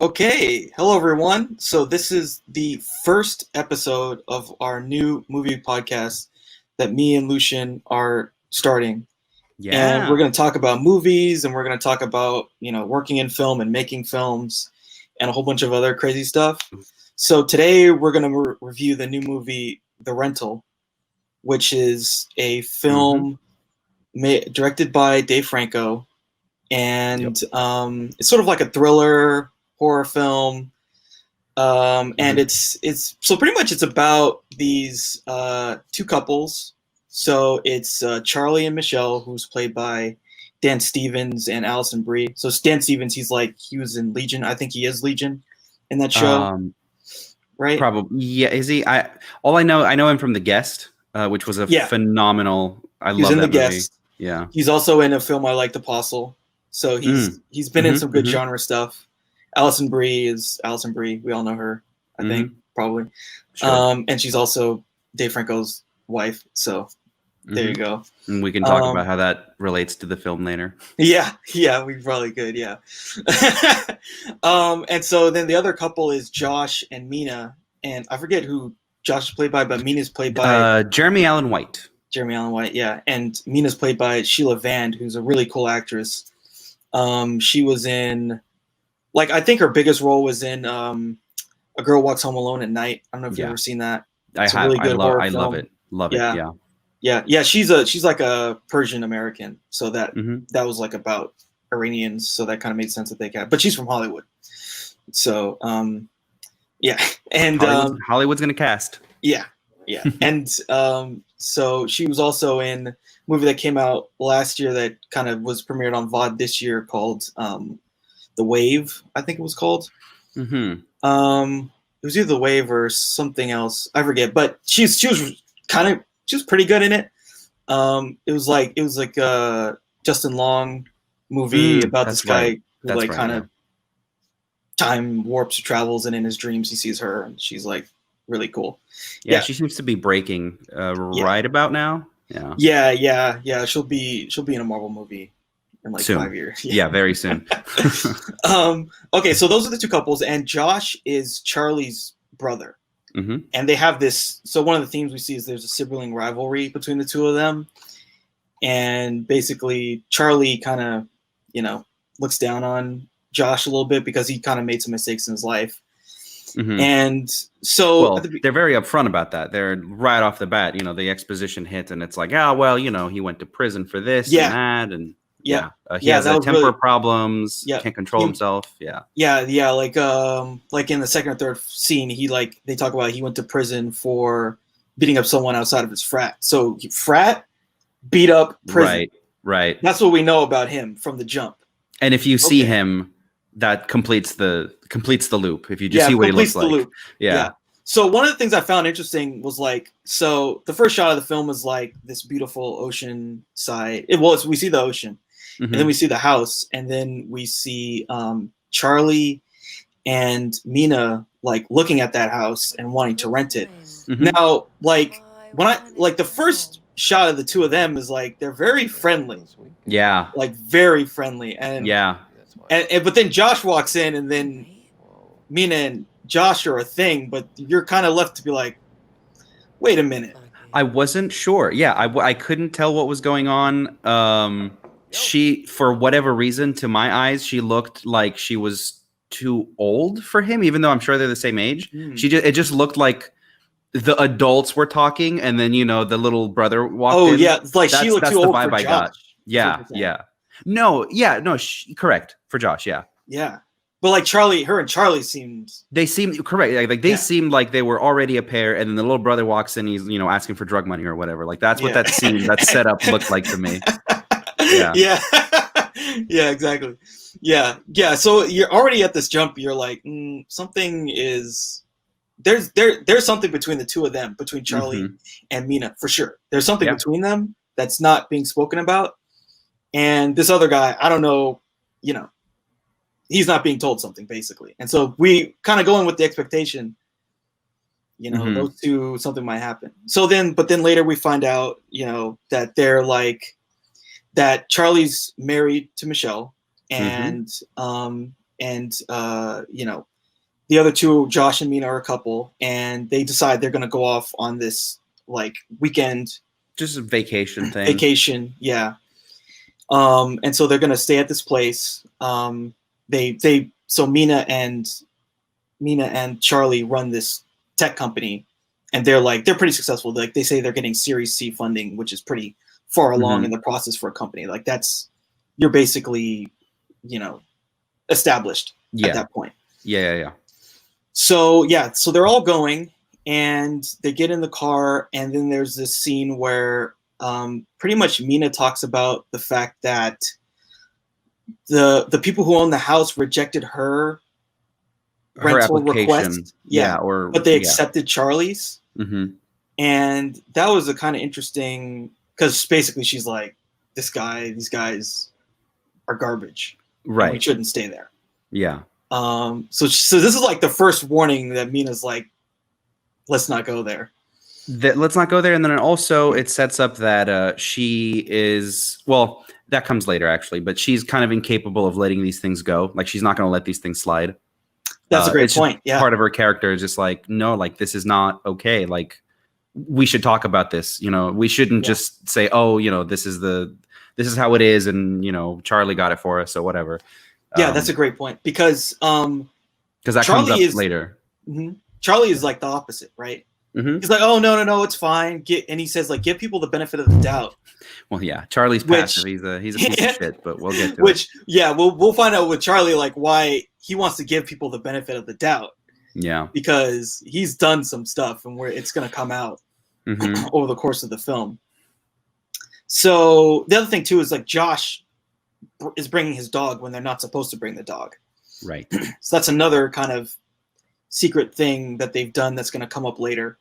Okay, hello everyone. So this is the first episode of our new movie podcast that me and Lucian are starting. And we're Yeah. going to talk about movies and we're going to talk about, working in film and making films and a whole bunch of other crazy stuff. So today we're going to review the new movie The Rental, which is a film directed by Dave Franco, and it's sort of like a thriller horror film. And it's so pretty much it's about these two couples. So it's Charlie and Michelle, who's played by Dan Stevens and Alison Brie. So Dan Stevens, he was in Legion. I think he is Legion in that show, right? Probably. Yeah. Is he? I know him from The Guest, which was a phenomenal. I love that movie. Guest. Yeah. He's also in a film I liked, Apostle. So he's been in some good genre stuff. Alison Brie is Alison Brie. We all know her, I think, probably. Sure. And she's also Dave Franco's wife. So there you go. And we can talk about how that relates to the film later. Yeah, we probably could, yeah. And so then the other couple is Josh and Mina. And I forget who Josh is played by, but Mina's played by... Jeremy Allen White. Jeremy Allen White, yeah. And Mina's played by Sheila Vand, who's a really cool actress. She was in... I think her biggest role was in A Girl Walks Home Alone at Night. I don't know if you've ever seen that. It's a really good horror film. Love it. Love it. Yeah. She's like a Persian American, so that was like about Iranians, so that kind of made sense that they got. But she's from Hollywood, so yeah. And Hollywood's gonna cast. Yeah. And so she was also in a movie that came out last year that kind of was premiered on VOD this year called The Wave, I think it was called. It was either The Wave or something else. I forget, but she was pretty good in it. It was like a Justin Long movie about this guy who kind of time warps or travels, and in his dreams he sees her, and she's like really cool. Yeah, she seems to be breaking right about now. Yeah. She'll be in a Marvel movie in soon. 5 years. Yeah, very soon. Okay, so those are the two couples, and Josh is Charlie's brother. And they have this. So one of the themes we see is there's a sibling rivalry between the two of them, and basically Charlie kind of, looks down on Josh a little bit because he kind of made some mistakes in his life. And so they're very upfront about that. They're right off the bat. The exposition hits, and it's like, he went to prison for this and that, and. He has temper problems. Can't control himself. Like in the second or third scene, they talk about he went to prison for beating up someone outside of his frat. So frat, beat up, prison. Right. That's what we know about him from the jump. And if you see him, that completes the loop. If you just see what he looks like. Loop. Yeah. So one of the things I found interesting was so the first shot of the film is this beautiful ocean side. We see the ocean. And then we see the house, and then we see Charlie and Mina looking at that house and wanting to rent it. Now, when the first shot of the two of them is they're very friendly. Yeah. Very friendly. And but then Josh walks in, and then Mina and Josh are a thing, but you're kind of left to be like, wait a minute. I wasn't sure. Yeah, I couldn't tell what was going on. She, for whatever reason, to my eyes, she looked like she was too old for him, even though I'm sure they're the same age. It just looked like the adults were talking, and then the little brother walked in. Oh yeah, she looked too old for Josh. I got. Yeah. Correct for Josh. Yeah, but her and Charlie seemed. They seemed correct. They seemed like they were already a pair, and then the little brother walks in. He's asking for drug money or whatever. That's what that scene, that setup looked like to me. Yeah. Yeah, exactly. Yeah. So you're already at this jump. You're like, something is there's something between the two of them, between Charlie and Mina, for sure. There's something between them that's not being spoken about. And this other guy, I don't know, he's not being told something, basically. And so we kind of go in with the expectation, those two, something might happen. But then later we find out, that they're that Charlie's married to Michelle, and and you know, the other two, Josh and Mina, are a couple, and they decide they're going to go off on this like weekend, just a vacation thing. Vacation, yeah. And so they're going to stay at this place. So Mina and Charlie run this tech company, and they're pretty successful. Like they say they're getting Series C funding, which is pretty far along in the process for a company. Like you're basically, you know, established at that point. Yeah. So they're all going, and they get in the car, and then there's this scene where pretty much Mina talks about the fact that the people who own the house rejected her rental request. But they accepted Charlie's. And that was a kind of interesting, because basically she's like, these guys are garbage. Right. We shouldn't stay there. Yeah. So this is like the first warning that Mina's like, let's not go there. Let's not go there. And then also it sets up that she is, well, that comes later actually, but she's kind of incapable of letting these things go. Like she's not going to let these things slide. That's a great point. Yeah. Part of her character is just like, no, like this is not okay. Like we should talk about this. You know, we shouldn't just say, oh, you know, this is how it is. And, you know, Charlie got it for us or whatever. Yeah, that's a great point, because that comes up later. Charlie is like the opposite, right? He's like, oh no, it's fine. And he says like, give people the benefit of the doubt. Well, yeah, Charlie's passive. He's a piece of shit, but we'll get to it. We'll find out with Charlie like why he wants to give people the benefit of the doubt. Yeah, because he's done some stuff, and it's going to come out over the course of the film. So the other thing too is like Josh is bringing his dog when they're not supposed to bring the dog. Right. So that's another kind of secret thing that they've done that's going to come up later.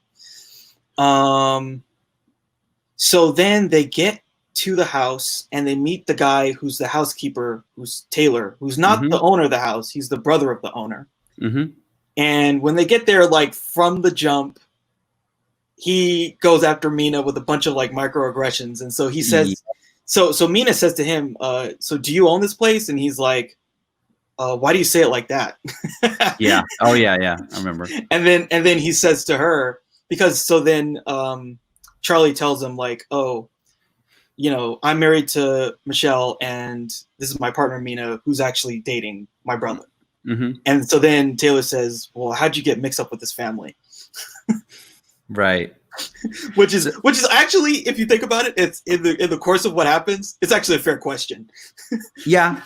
So then they get to the house and they meet the guy who's the housekeeper, who's Taylor, who's not the owner of the house. He's the brother of the owner. And when they get there, like from the jump, he goes after Mina with a bunch of like microaggressions. And so he says, so Mina says to him, so do you own this place? And he's like, why do you say it like that? Yeah. Oh yeah. I remember. And then he says to her, because then Charlie tells him like, oh, you know, I'm married to Michelle and this is my partner Mina, who's actually dating my brother. And so then Taylor says, well, how'd you get mixed up with this family? Right. which is actually, if you think about it, it's in the course of what happens, it's actually a fair question. Yeah.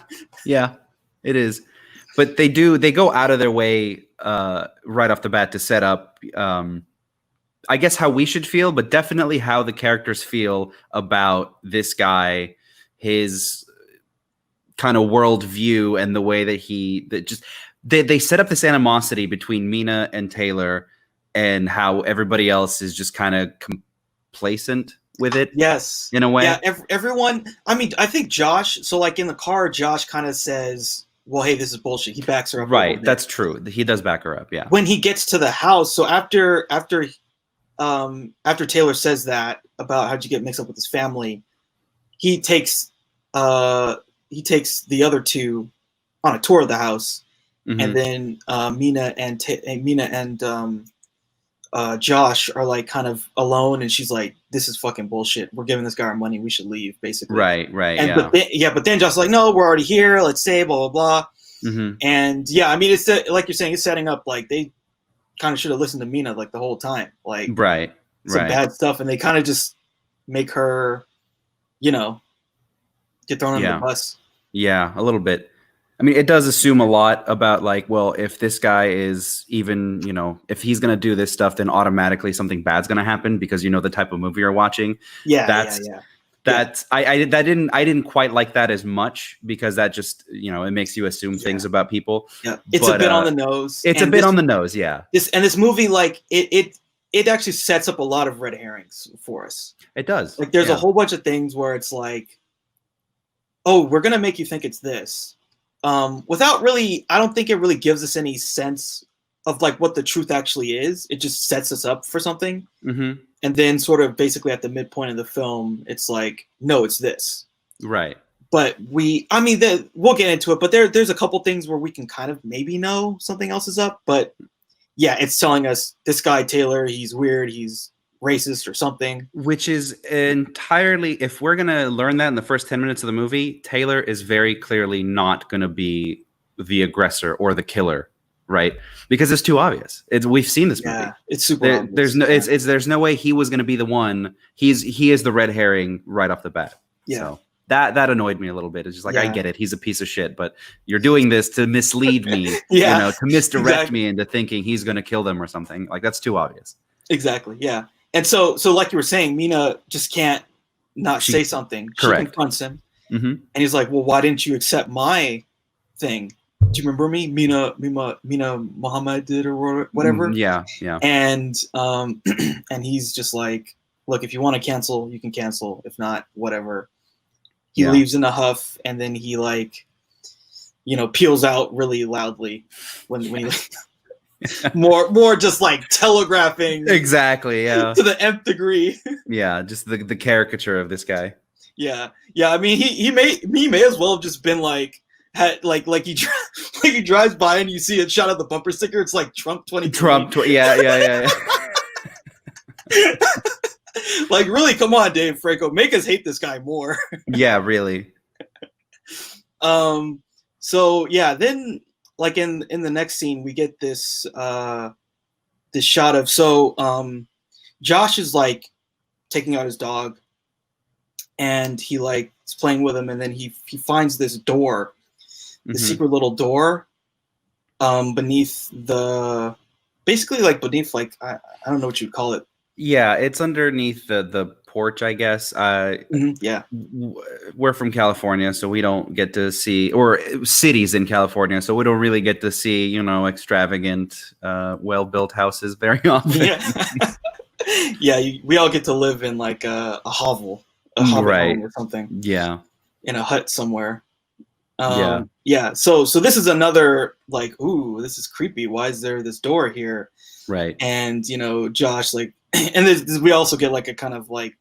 It is, but they go out of their way right off the bat to set up, I guess, how we should feel, but definitely how the characters feel about this guy, his kind of worldview, and the way that they set up this animosity between Mina and Taylor, and how everybody else is just kind of complacent with it. Yes, in a way. Yeah, everyone. I mean, I think Josh. So, like in the car, Josh kind of says, well, hey, this is bullshit. He backs her up. Right. That's true. He does back her up. Yeah. When he gets to the house. So after Taylor says that about how'd you get mixed up with his family, he takes the other two on a tour of the house. And then Mina and Josh are like kind of alone, and she's like, this is fucking bullshit. We're giving this guy our money. We should leave, basically. Right. And but then Josh is like, no, we're already here. Let's stay, blah, blah, blah. And yeah, I mean, it's like you're saying, it's setting up like they kind of should have listened to Mina like the whole time. Like some bad stuff, and they kind of just make her, you know, get thrown under the bus. Yeah, a little bit. I mean, it does assume a lot about like, well, if this guy is even, you know, if he's going to do this stuff, then automatically something bad's going to happen, because you know the type of movie you're watching. I didn't quite like that as much, because that just, you know, it makes you assume things about people. Yeah, it's a bit on the nose. It's a bit on the nose, yeah. This movie, like it actually sets up a lot of red herrings for us. It does. Like there's a whole bunch of things where it's like, oh, we're gonna make you think it's this. Without really, I don't think it really gives us any sense of like what the truth actually is. It just sets us up for something. And then sort of basically at the midpoint of the film, it's like, no, it's this. Right. but we'll get into it. But there's a couple things where we can kind of maybe know something else is up. But yeah, it's telling us this guy Taylor, he's weird, he's racist or something. Which is entirely, if we're gonna learn that in the first 10 minutes of the movie, Taylor is very clearly not gonna be the aggressor or the killer, right? Because it's too obvious. We've seen this movie. Yeah, it's super obvious. There's no way he was gonna be the one. He is the red herring right off the bat. Yeah. So that annoyed me a little bit. It's just like, I get it, he's a piece of shit, but you're doing this to mislead me, to misdirect me into thinking he's gonna kill them or something. Like, that's too obvious. Exactly. Yeah. And so like you were saying, Mina just can't not say something. Correct. She confronts him, and he's like, "Well, why didn't you accept my thing? Do you remember me, Mina Muhammad did or whatever?" Yeah. And and he's just like, "Look, if you want to cancel, you can cancel. If not, whatever." He leaves in a huff, and then he peels out really loudly when he. more just like telegraphing exactly to the nth degree. Yeah, just the caricature of this guy. Yeah. I mean, he may as well have just been like he drives by and you see a shot of the bumper sticker. It's like Trump 2020. Yeah. Like, really, come on, Dave Franco, make us hate this guy more. Yeah, really. So yeah, then. Like in the next scene, we get this this shot of Josh is like taking out his dog, and he like is playing with him, and then he finds this door, the secret little door, beneath like I don't know what you'd call it. Yeah, it's underneath the porch, I guess. Yeah. We're from California, so we don't get to see, or cities in California, so we don't really get to see, extravagant, well-built houses very often. Yeah, we all get to live in like a hovel, right, home or something. Yeah, in a hut somewhere. Yeah. So this is another like, ooh, this is creepy. Why is there this door here? Right. And Josh like, and we also get like a kind of like,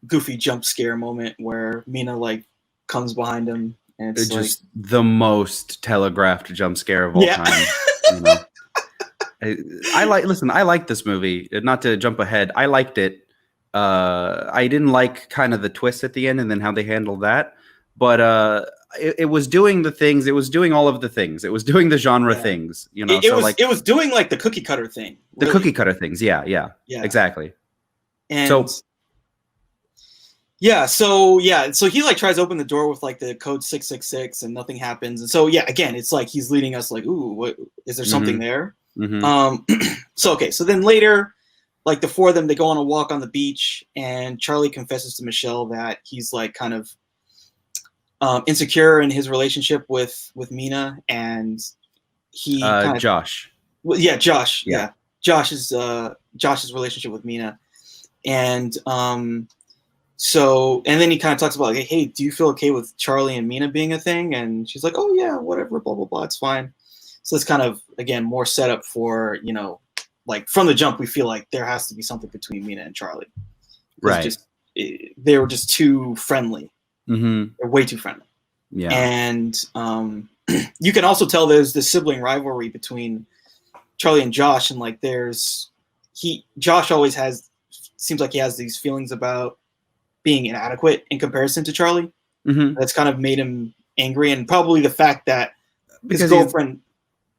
goofy jump scare moment where Mina like comes behind him, and it's just like the most telegraphed jump scare of all time. I like this movie. Not to jump ahead, I liked it. I didn't like kind of the twist at the end and then how they handled that, but it was doing the things. It was doing all of the things. It was doing the genre things. It was doing like the cookie cutter thing. Really. The cookie cutter things. Yeah. Exactly. And so he like tries to open the door with like the code 666 and nothing happens. And so again, it's like he's leading us like, ooh, what is there something there? So then later, like the four of them, they go on a walk on the beach, and Charlie confesses to Michelle that he's like kind of insecure in his relationship with Mina, and he Josh. Well, yeah, Josh. Yeah. Josh's relationship with Mina, and so, and then he kind of talks about like, hey, do you feel okay with Charlie and Mina being a thing? And she's like, oh yeah, whatever, blah blah blah, it's fine. So it's kind of again more setup for like from the jump we feel like there has to be something between Mina and Charlie. Right. They were just too friendly. They're way too friendly. Yeah. And you can also tell there's this sibling rivalry between Charlie and Josh, and like Josh always seems like he has these feelings about being inadequate in comparison to Charlie. That's kind of made him angry, and probably the fact that his girlfriend.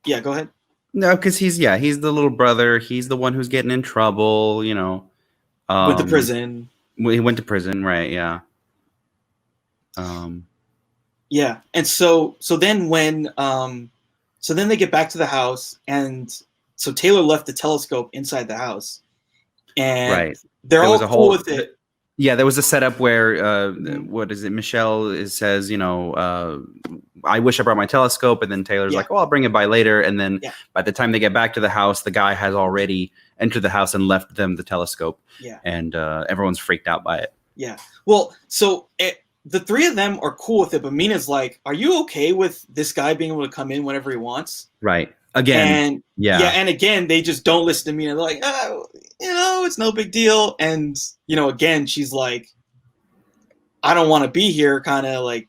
Yeah, go ahead. No, because he's the little brother. He's the one who's getting in trouble. Went to prison. He went to prison, right? Yeah. Yeah, and so then when so then they get back to the house, and so Taylor left the telescope inside the house, and they're all cool with it. Yeah, there was a setup where what is it? Michelle says, I wish I brought my telescope, and then Taylor's like, "Oh, I'll bring it by later." And then by the time they get back to the house, the guy has already entered the house and left them the telescope. Yeah, and everyone's freaked out by it. Yeah, well, so the three of them are cool with it, but Mina's like, "Are you okay with this guy being able to come in whenever he wants?" Right. Again. And and again, they just don't listen to Mina. They're like, "Oh, it's no big deal." And again, she's like, I don't want to be here, kind of like,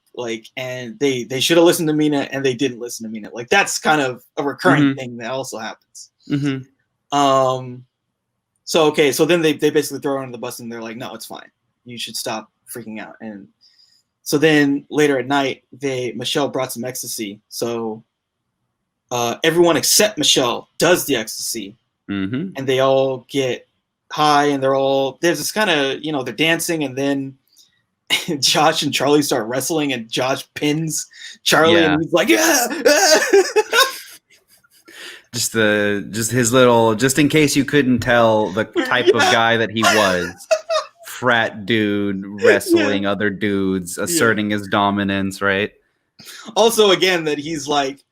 and they should have listened to Mina and they didn't listen to Mina. Like that's kind of a recurring thing that also happens. So okay, so then they basically throw her under the bus and they're like, no, it's fine. You should stop freaking out. And so then later at night, Michelle brought some ecstasy. So everyone except Michelle does the ecstasy, and they all get high, and there's this kind of, they're dancing, and then Josh and Charlie start wrestling, and Josh pins Charlie, and he's like, yeah. just his little, just in case you couldn't tell the type of guy that he was. Frat dude wrestling other dudes, asserting his dominance, right? Also, again, that he's like,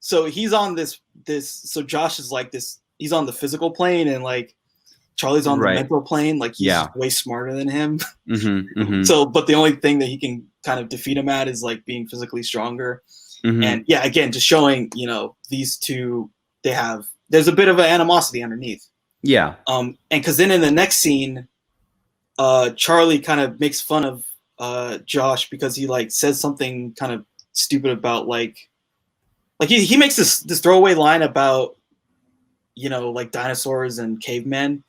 so he's on this, so Josh is like this, he's on the physical plane, and like Charlie's on the mental plane, like he's way smarter than him. So, but the only thing that he can kind of defeat him at is like being physically stronger. And again, just showing, these two, there's a bit of an animosity underneath. Yeah. And because then in the next scene, Charlie kind of makes fun of Josh because he like says something kind of stupid about like he makes this throwaway line about like dinosaurs and cavemen,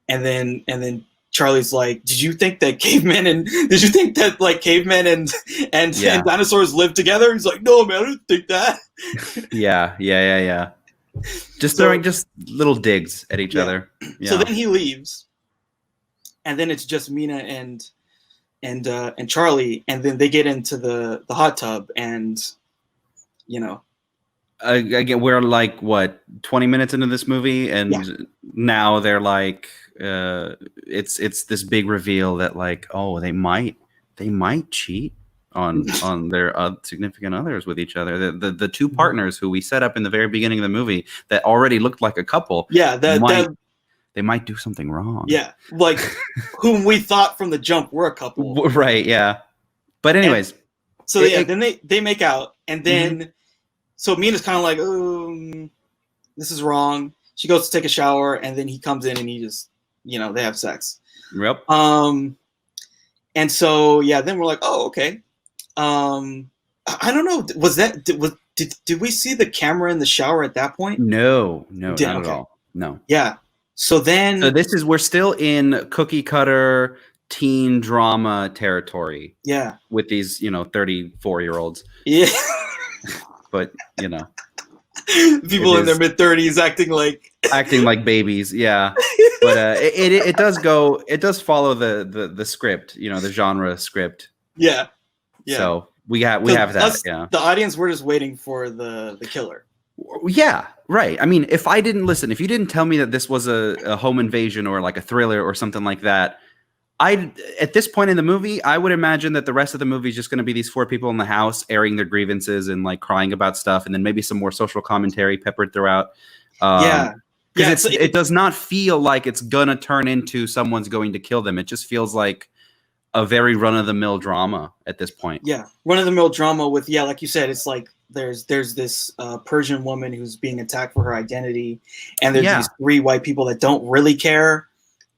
and then Charlie's like, did you think that cavemen and dinosaurs live together? He's like, no, man, I didn't think that. Yeah. Just throwing just little digs at each other. So then he leaves. And then it's just Mina and Charlie, and then they get into the hot tub, and again, we're like what 20 minutes into this movie, and now they're like, it's this big reveal that like, oh, they might cheat on their significant others with each other. The two partners who we set up in the very beginning of the movie that already looked like a couple. Yeah, they might do something wrong. Yeah, like whom we thought from the jump were a couple. Right, yeah. But anyways. Then they make out. And then, so Mina's kind of like, oh, this is wrong. She goes to take a shower, and then he comes in and he just, they have sex. Yep. And so, then we're like, oh, okay. I don't know. Did we see the camera in the shower at that point? No, not at all. No. Yeah. So we're still in cookie cutter teen drama territory. Yeah. With these, 34-year-olds. Yeah. But, people in their mid-30s acting like babies. Yeah. But it does follow the script, the genre script. Yeah. Yeah. So we have that. The audience, we're just waiting for the killer. Yeah, right. I mean, if you didn't tell me that this was a home invasion or like a thriller or something like that, at this point in the movie, I would imagine that the rest of the movie is just going to be these four people in the house airing their grievances and like crying about stuff, and then maybe some more social commentary peppered throughout. Because it does not feel like it's gonna turn into someone's going to kill them. It just feels like a very run-of-the-mill drama at this point. Yeah, run-of-the-mill drama with, like you said, it's like there's this Persian woman who's being attacked for her identity, and there's these three white people that don't really care.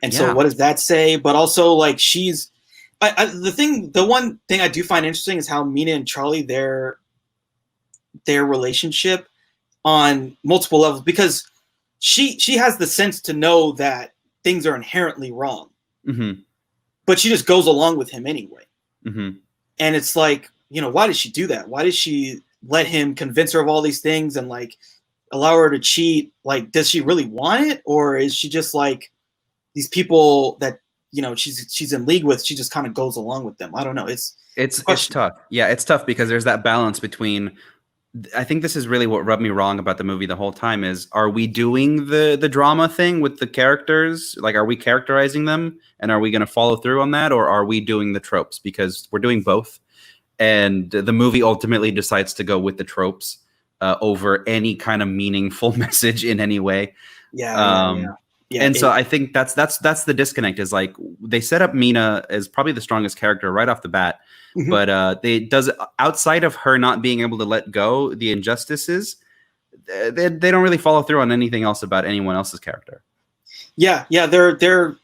And so what does that say? But also, like, the one thing I do find interesting is how Mina and Charlie, their relationship on multiple levels, because she has the sense to know that things are inherently wrong. Mm-hmm. But she just goes along with him anyway. Mm-hmm. And it's like, why did she do that? Why did she let him convince her of all these things and like allow her to cheat? Like, does she really want it? Or is she just like these people that, she's in league with, she just kind of goes along with them? I don't know. It's tough. Yeah, it's tough because there's that balance between, I think this is really what rubbed me wrong about the movie the whole time is, are we doing the drama thing with the characters? Like, are we characterizing them and are we going to follow through on that? Or are we doing the tropes? Because we're doing both. And the movie ultimately decides to go with the tropes over any kind of meaningful message in any way. Yeah. So I think that's the disconnect, is like they set up Mina as probably the strongest character right off the bat. Mm-hmm. But outside of her not being able to let go the injustices, they don't really follow through on anything else about anyone else's character. Yeah, they're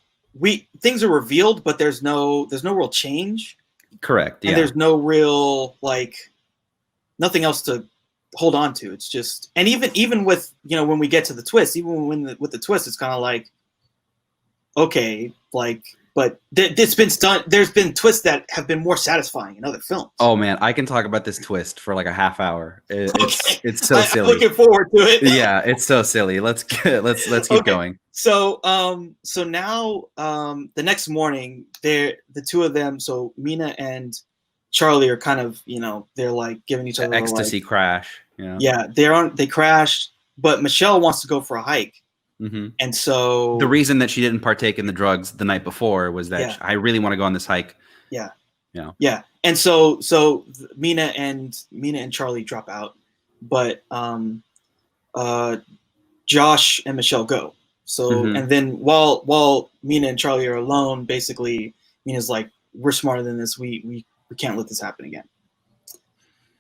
things are revealed, but there's no real change. Correct. Yeah. And there's no real nothing else to hold on to. It's just, and even with when we get to the twist, with the twist, it's kind of like, okay, but it's been done. There's been twists that have been more satisfying in other films. Oh man, I can talk about this twist for like a half hour. It's so silly. I'm looking forward to it. Yeah, it's so silly. Let's keep going. So now the next morning, the two of them, so Mina and Charlie are kind of they're like giving each other ecstasy crash. Yeah, they crashed, but Michelle wants to go for a hike. Mm-hmm. And so the reason that she didn't partake in the drugs the night before was that I really want to go on this hike. Yeah. And so Mina and Charlie drop out, but Josh and Michelle go. So and then while Mina and Charlie are alone, basically Mina's like, we're smarter than this. We can't let this happen again.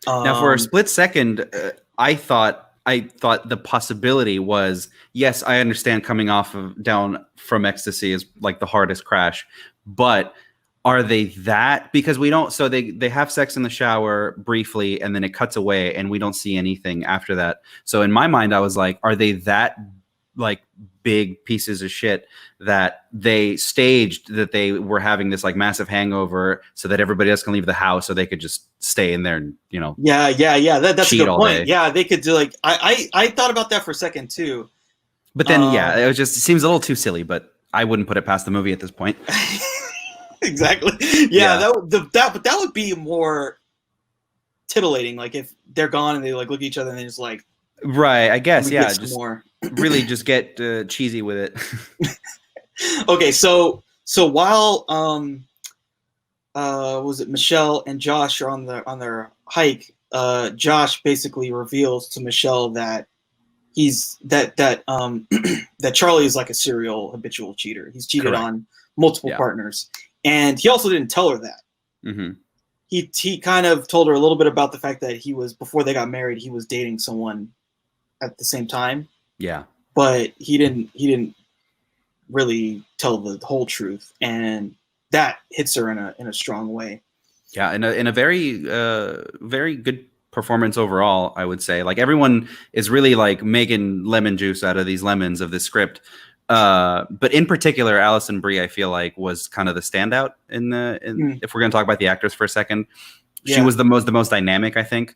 Now, for a split second, I thought the possibility was, yes, I understand coming down from ecstasy is like the hardest crash, but are they that? Because we don't, so they have sex in the shower briefly and then it cuts away and we don't see anything after that. So in my mind, I was like, are they that like big pieces of shit that they staged that they were having this like massive hangover so that everybody else can leave the house so they could just stay in there and that's a good point. Yeah, they could do I thought about that for a second too, but then it seems a little too silly, but I wouldn't put it past the movie at this point. Exactly. That would be more titillating, like if they're gone and they like look at each other and they just like, right, I guess, just more really just get cheesy with it. Okay, so while was it Michelle and Josh are on their hike, Josh basically reveals to Michelle that that Charlie is like a serial habitual cheater. He's cheated on multiple partners, and he also didn't tell her that. Mm-hmm. He kind of told her a little bit about the fact that he was, before they got married, he was dating someone at the same time. Yeah, but he didn't really tell the whole truth, and that hits her in a strong way. Yeah, in a very very good performance overall, I would say. Like, everyone is really like making lemon juice out of these lemons of this script. But in particular, Alison Brie, I feel like, was kind of the standout if we're going to talk about the actors for a second. She was the most dynamic, I think,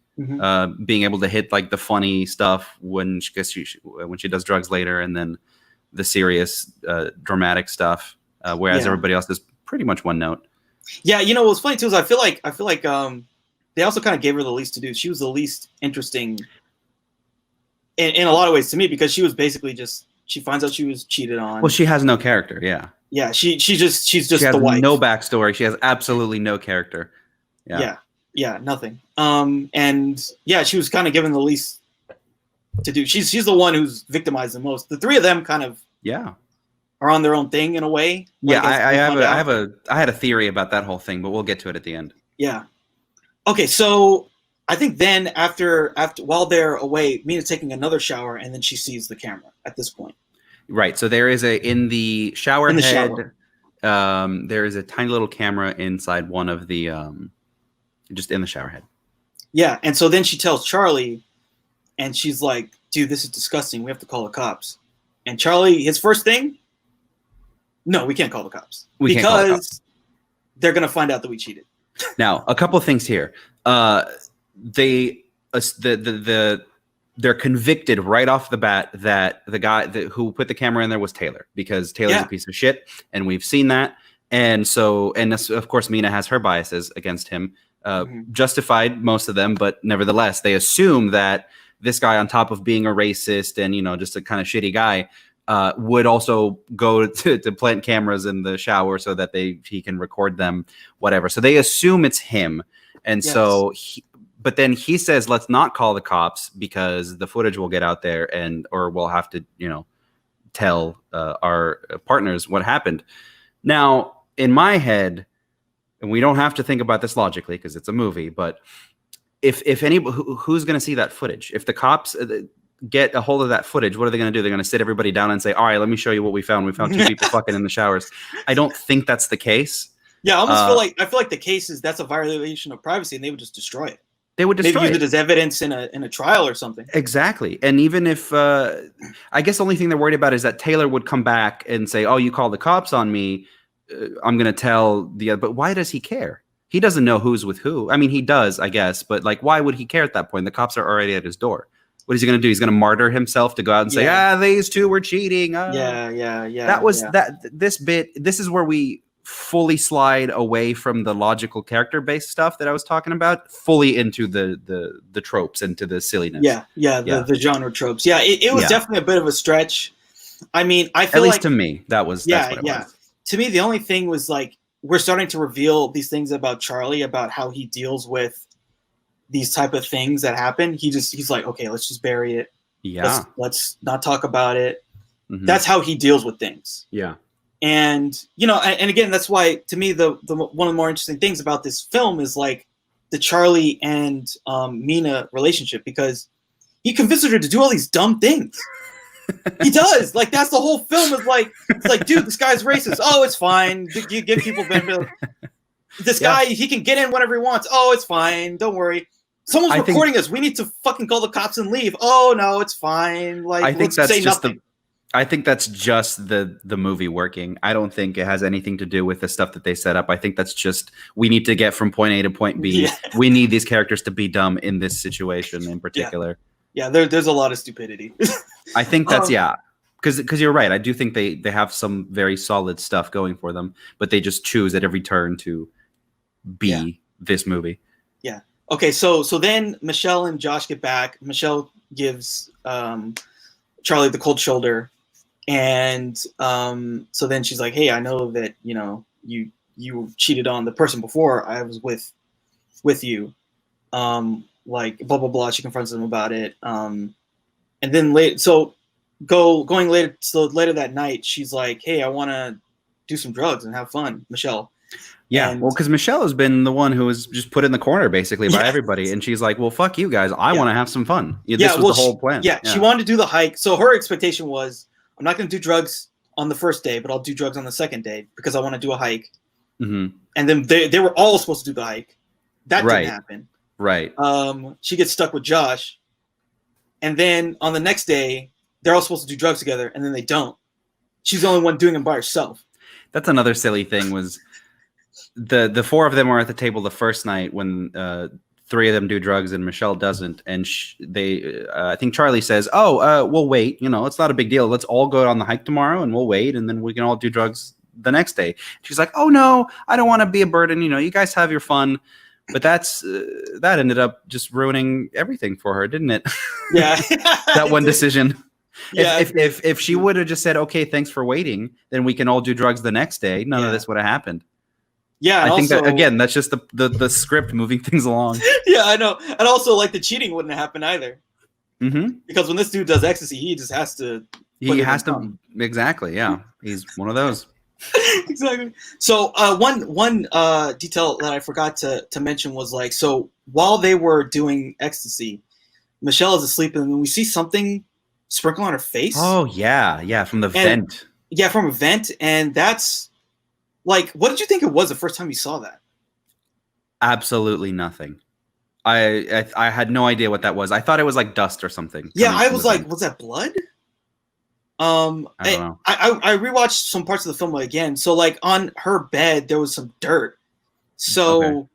being able to hit like the funny stuff when she does drugs later, and then the serious dramatic stuff, whereas everybody else is pretty much one note. Yeah, what's funny too is I feel like they also kind of gave her the least to do. She was the least interesting in a lot of ways to me, because she was basically just, she finds out she was cheated on. Well, she has no character. Yeah, she's just she has the wife. No backstory. She has absolutely no character. Yeah, nothing. And she was kind of given the least to do. She's the one who's victimized the most. The three of them kind of are on their own thing in a way. I had a theory about that whole thing, but we'll get to it at the end. Yeah. Okay, so I think then after while they're away, Mina's taking another shower, and then she sees the camera at this point. Right. So there is in the shower head. There is a tiny little camera inside one of the just in the shower head. Yeah, and so then she tells Charlie, and she's like, "Dude, this is disgusting. We have to call the cops." And Charlie, his first thing, "No, we can't call the cops because they're gonna find out that we cheated." Now, a couple of things here. They're convicted right off the bat that the guy who put the camera in there was Taylor, because Taylor's a piece of shit, and we've seen that. And so, of course, Mina has her biases against him, justified, most of them, but nevertheless, they assume that this guy, on top of being a racist and just a kind of shitty guy, would also go to plant cameras in the shower so that he can record them, whatever. So they assume it's him, and so but then he says, "Let's not call the cops because the footage will get out there, or we'll have to tell our partners what happened." Now, in my head, and we don't have to think about this logically because it's a movie, but if anybody who's going to see that footage, if the cops, get a hold of that footage, what are they going to do? They're going to sit everybody down and say, all right, let me show you what we found. We found 2 people fucking in the showers. I don't think that's the case. Yeah, I feel like the case is that's a violation of privacy, and they would just destroy it. They would destroy maybe use it as evidence in a trial or something. Exactly. And even if I guess the only thing they're worried about is that Taylor would come back and say, oh, you called the cops on me. I'm going to tell the other. But why does he care? He doesn't know who's with who. I mean, he does, I guess. But like, why would he care at that point? The cops are already at his door. What is he going to do? He's going to martyr himself to go out and say, these two were cheating. This is where we fully slide away from the logical character-based stuff that I was talking about, fully into the tropes, into the silliness. The genre tropes. Yeah, it was definitely a bit of a stretch. I mean, I feel at least to me, that's what it was. To me, the only thing was like, we're starting to reveal these things about Charlie, about how he deals with these type of things that happen. He's like, okay, let's just bury it. Yeah. Let's not talk about it. Mm-hmm. That's how he deals with things. Yeah. And, and again, that's why, to me, the one of the more interesting things about this film is like the Charlie and Mina relationship, because he convinces her to do all these dumb things. He does. Like, that's the whole film. Is like, it's like, dude, this guy's racist. Oh, it's fine. You give people benefit. This guy, he can get in whenever he wants. Oh, it's fine. Don't worry. Someone's recording us. We need to fucking call the cops and leave. Oh no, it's fine. Like, I think that's say just nothing. I think that's just the movie working. I don't think it has anything to do with the stuff that they set up. I think that's just, we need to get from point A to point B. Yeah. We need these characters to be dumb in this situation in particular. Yeah, there's a lot of stupidity. I think that's, because you're right. I do think they have some very solid stuff going for them, but they just choose at every turn to be this movie. Yeah. Okay, so then Michelle and Josh get back. Michelle gives Charlie the cold shoulder. And so then she's like, hey, I know that, you cheated on the person before I was with you. Like, blah, blah, blah. She confronts him about it. And then later that night, she's like, hey, I want to do some drugs and have fun, Michelle. Yeah, well, because Michelle has been the one who was just put in the corner, basically, by everybody. And she's like, well, fuck you guys. I want to have some fun. This was the whole plan. She wanted to do the hike. So her expectation was, I'm not going to do drugs on the first day, but I'll do drugs on the second day because I want to do a hike. Mm-hmm. And then they were all supposed to do the hike. That didn't happen. Right. She gets stuck with Josh. And then on the next day, they're all supposed to do drugs together, and then they don't. She's the only one doing them by herself. That's another silly thing was the four of them were at the table the first night when three of them do drugs and Michelle doesn't. And I think Charlie says, we'll wait. It's not a big deal. Let's all go on the hike tomorrow and we'll wait. And then we can all do drugs the next day. She's like, oh no, I don't want to be a burden. You guys have your fun. But that ended up just ruining everything for her, didn't it? Yeah. That one decision. Yeah. If she would have just said, okay, thanks for waiting, then we can all do drugs the next day, none of this would have happened. Yeah. I think that, again, that's just the script moving things along. Yeah, I know. And also, like, the cheating wouldn't happen either. Mm-hmm. Because when this dude does ecstasy, he just has to. Exactly. Yeah. He's one of those. Exactly. So one detail that I forgot to mention was like, so while they were doing ecstasy, Michelle is asleep and we see something sprinkle on her face. Oh yeah, from the vent. Yeah, from a vent, and that's like, what did you think it was the first time you saw that? Absolutely nothing. I had no idea what that was. I thought it was like dust or something. Yeah, I was like, was that blood? I don't know. I rewatched some parts of the film again. So like on her bed there was some dirt. So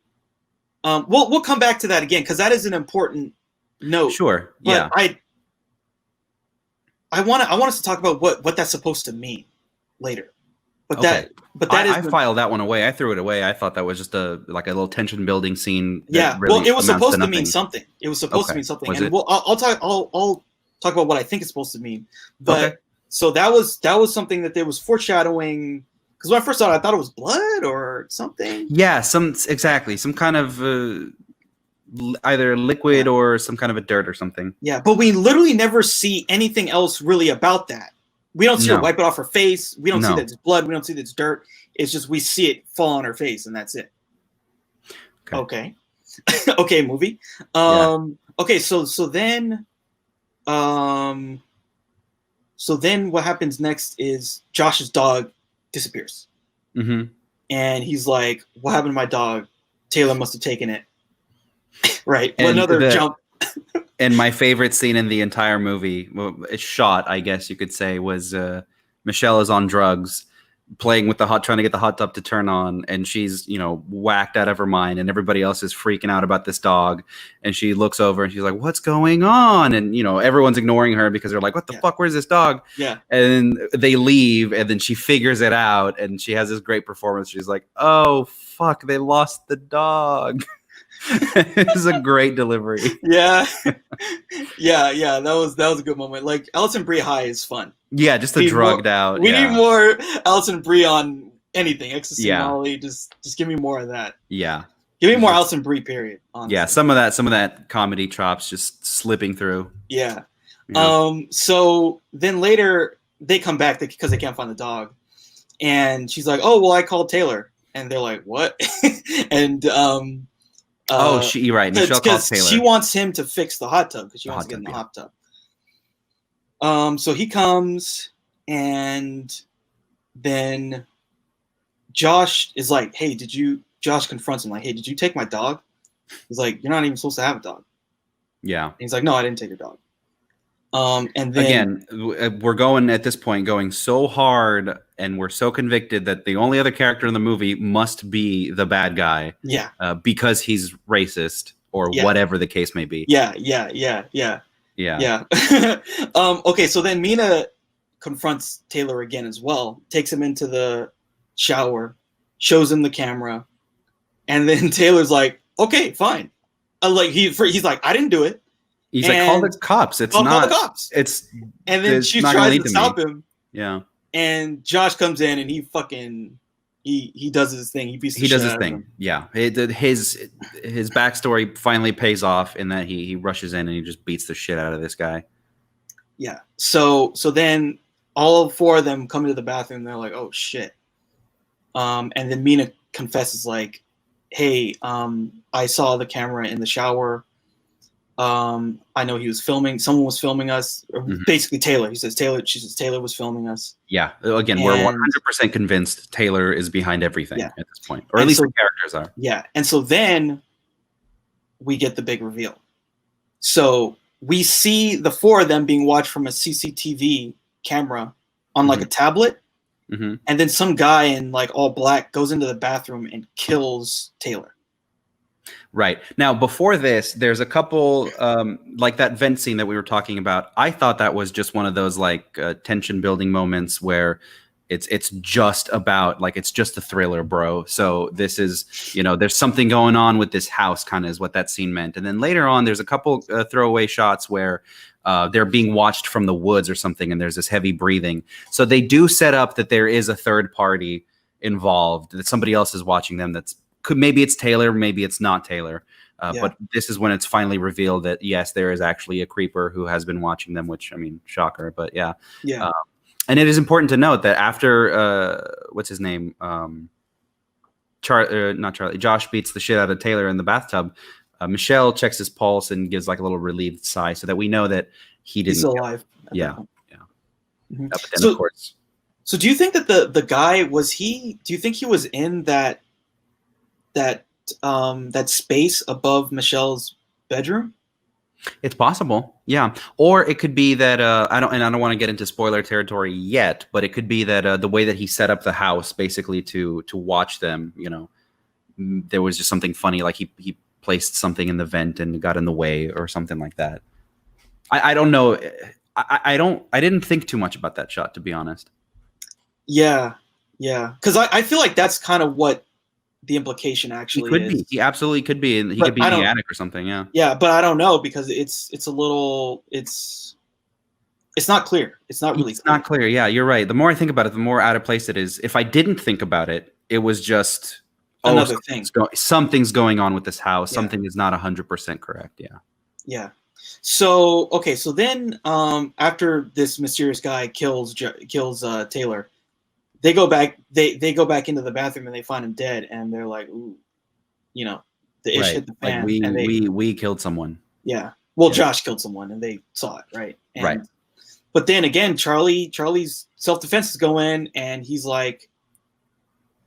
we'll come back to that again because that is an important note. Sure. But yeah. I want us to talk about what that's supposed to mean later. But I filed that one away. I threw it away. I thought that was just a little tension building scene. Yeah. Really, it was supposed to mean something. It was supposed to mean something. Was and I'll talk about what I think it's supposed to mean. But so that was something that there was foreshadowing. Because when I first saw it, I thought it was blood or something. Yeah, some kind of either liquid or some kind of a dirt or something. Yeah, but we literally never see anything else really about that. We don't see her wipe it off her face. We don't see that it's blood. We don't see that it's dirt. It's just we see it fall on her face, and that's it. Okay. Okay, movie. Okay, so then. So then what happens next is Josh's dog disappears. Mm-hmm. And he's like, what happened to my dog? Taylor must have taken it. Right. And another jump. And my favorite scene in the entire movie, it's shot, I guess you could say, was Michelle is on drugs, playing with trying to get the hot tub to turn on, and she's, whacked out of her mind, and everybody else is freaking out about this dog, and she looks over and she's like, what's going on? And everyone's ignoring her because they're like, what the fuck, where's this dog? Yeah. And they leave, and then she figures it out, and she has this great performance. She's like, oh fuck, they lost the dog. It's a great delivery. Yeah. Yeah, that was a good moment. Like, Alison Brie high is fun. Yeah, just drugged out. We need more Alison Brie on anything. Ecstasy, Yeah. Molly. Just give me more of that. Yeah. Give me more Alison Brie, period. Honestly. Yeah, some of that comedy chops just slipping through. Yeah. So then later they come back because they can't find the dog. And she's like, oh, well, I called Taylor. And they're like, what? And you're right. Michelle calls Taylor. She wants him to fix the hot tub because she wants to get in the hot tub. So he comes, and then Josh is like, hey, Josh confronts him like, hey, did you take my dog? He's like, you're not even supposed to have a dog. Yeah. And he's like, no, I didn't take your dog. And then again, we're going at this point going so hard, and we're so convicted that the only other character in the movie must be the bad guy. Yeah. Because he's racist or whatever the case may be. Yeah. Okay, so then Mina confronts Taylor again as well, takes him into the shower, shows him the camera, and then Taylor's like, okay, fine. He's like, I didn't do it. He's like, call the cops. Call the cops. And then she tries to stop him. Yeah. And Josh comes in and he does his thing. He does his thing. Yeah. His backstory finally pays off in that he rushes in and he just beats the shit out of this guy. Yeah. So then all four of them come into the bathroom. They're like, oh shit. And then Mina confesses like, hey, I saw the camera in the shower. I know he was filming. Someone was filming us. Basically, Taylor. She says Taylor was filming us. Yeah. Again, we're 100% convinced Taylor is behind everything at this point, or at least the characters are. Yeah. And so then we get the big reveal. So we see the four of them being watched from a CCTV camera on like a tablet, and then some guy in like all black goes into the bathroom and kills Taylor. Right. Now, before this, there's a couple, like that vent scene that we were talking about. I thought that was just one of those like tension building moments where it's just about like, it's just a thriller, bro. So this is, there's something going on with this house, kind of is what that scene meant. And then later on, there's a couple throwaway shots where they're being watched from the woods or something, and there's this heavy breathing. So they do set up that there is a third party involved, that somebody else is watching them. Maybe it's Taylor, maybe it's not Taylor. But this is when it's finally revealed that, yes, there is actually a creeper who has been watching them, which, I mean, shocker, but yeah. Yeah. And it is important to note that after, what's his name? Not Charlie. Josh beats the shit out of Taylor in the bathtub. Michelle checks his pulse and gives like a little relieved sigh so that we know that he's alive. Yeah. But then, So, of course. So do you think that the guy, do you think he was in that space above Michelle's bedroom? It's possible, yeah. Or it could be that I don't want to get into spoiler territory yet, but it could be that the way that he set up the house, basically to watch them, there was just something funny, like he placed something in the vent and got in the way or something like that. I don't know. I didn't think too much about that shot, to be honest. Yeah, because I feel like that's kind of what the implication actually is. He absolutely could be, and he could be in the attic or something. Yeah, but I don't know, because it's not clear. It's not really. It's not clear. Yeah, you're right. The more I think about it, the more out of place it is. If I didn't think about it, it was just another thing. Something's going on with this house. Something is not 100% correct. Yeah. So okay. So then, after this mysterious guy kills Taylor, they go back. They go back into the bathroom and they find him dead. And they're like, "Ooh, the ish hit the fan." Like we killed someone. Yeah. Well, Josh killed someone, and they saw it, right? And, right. But then again, Charlie's self-defense is going, and he's like,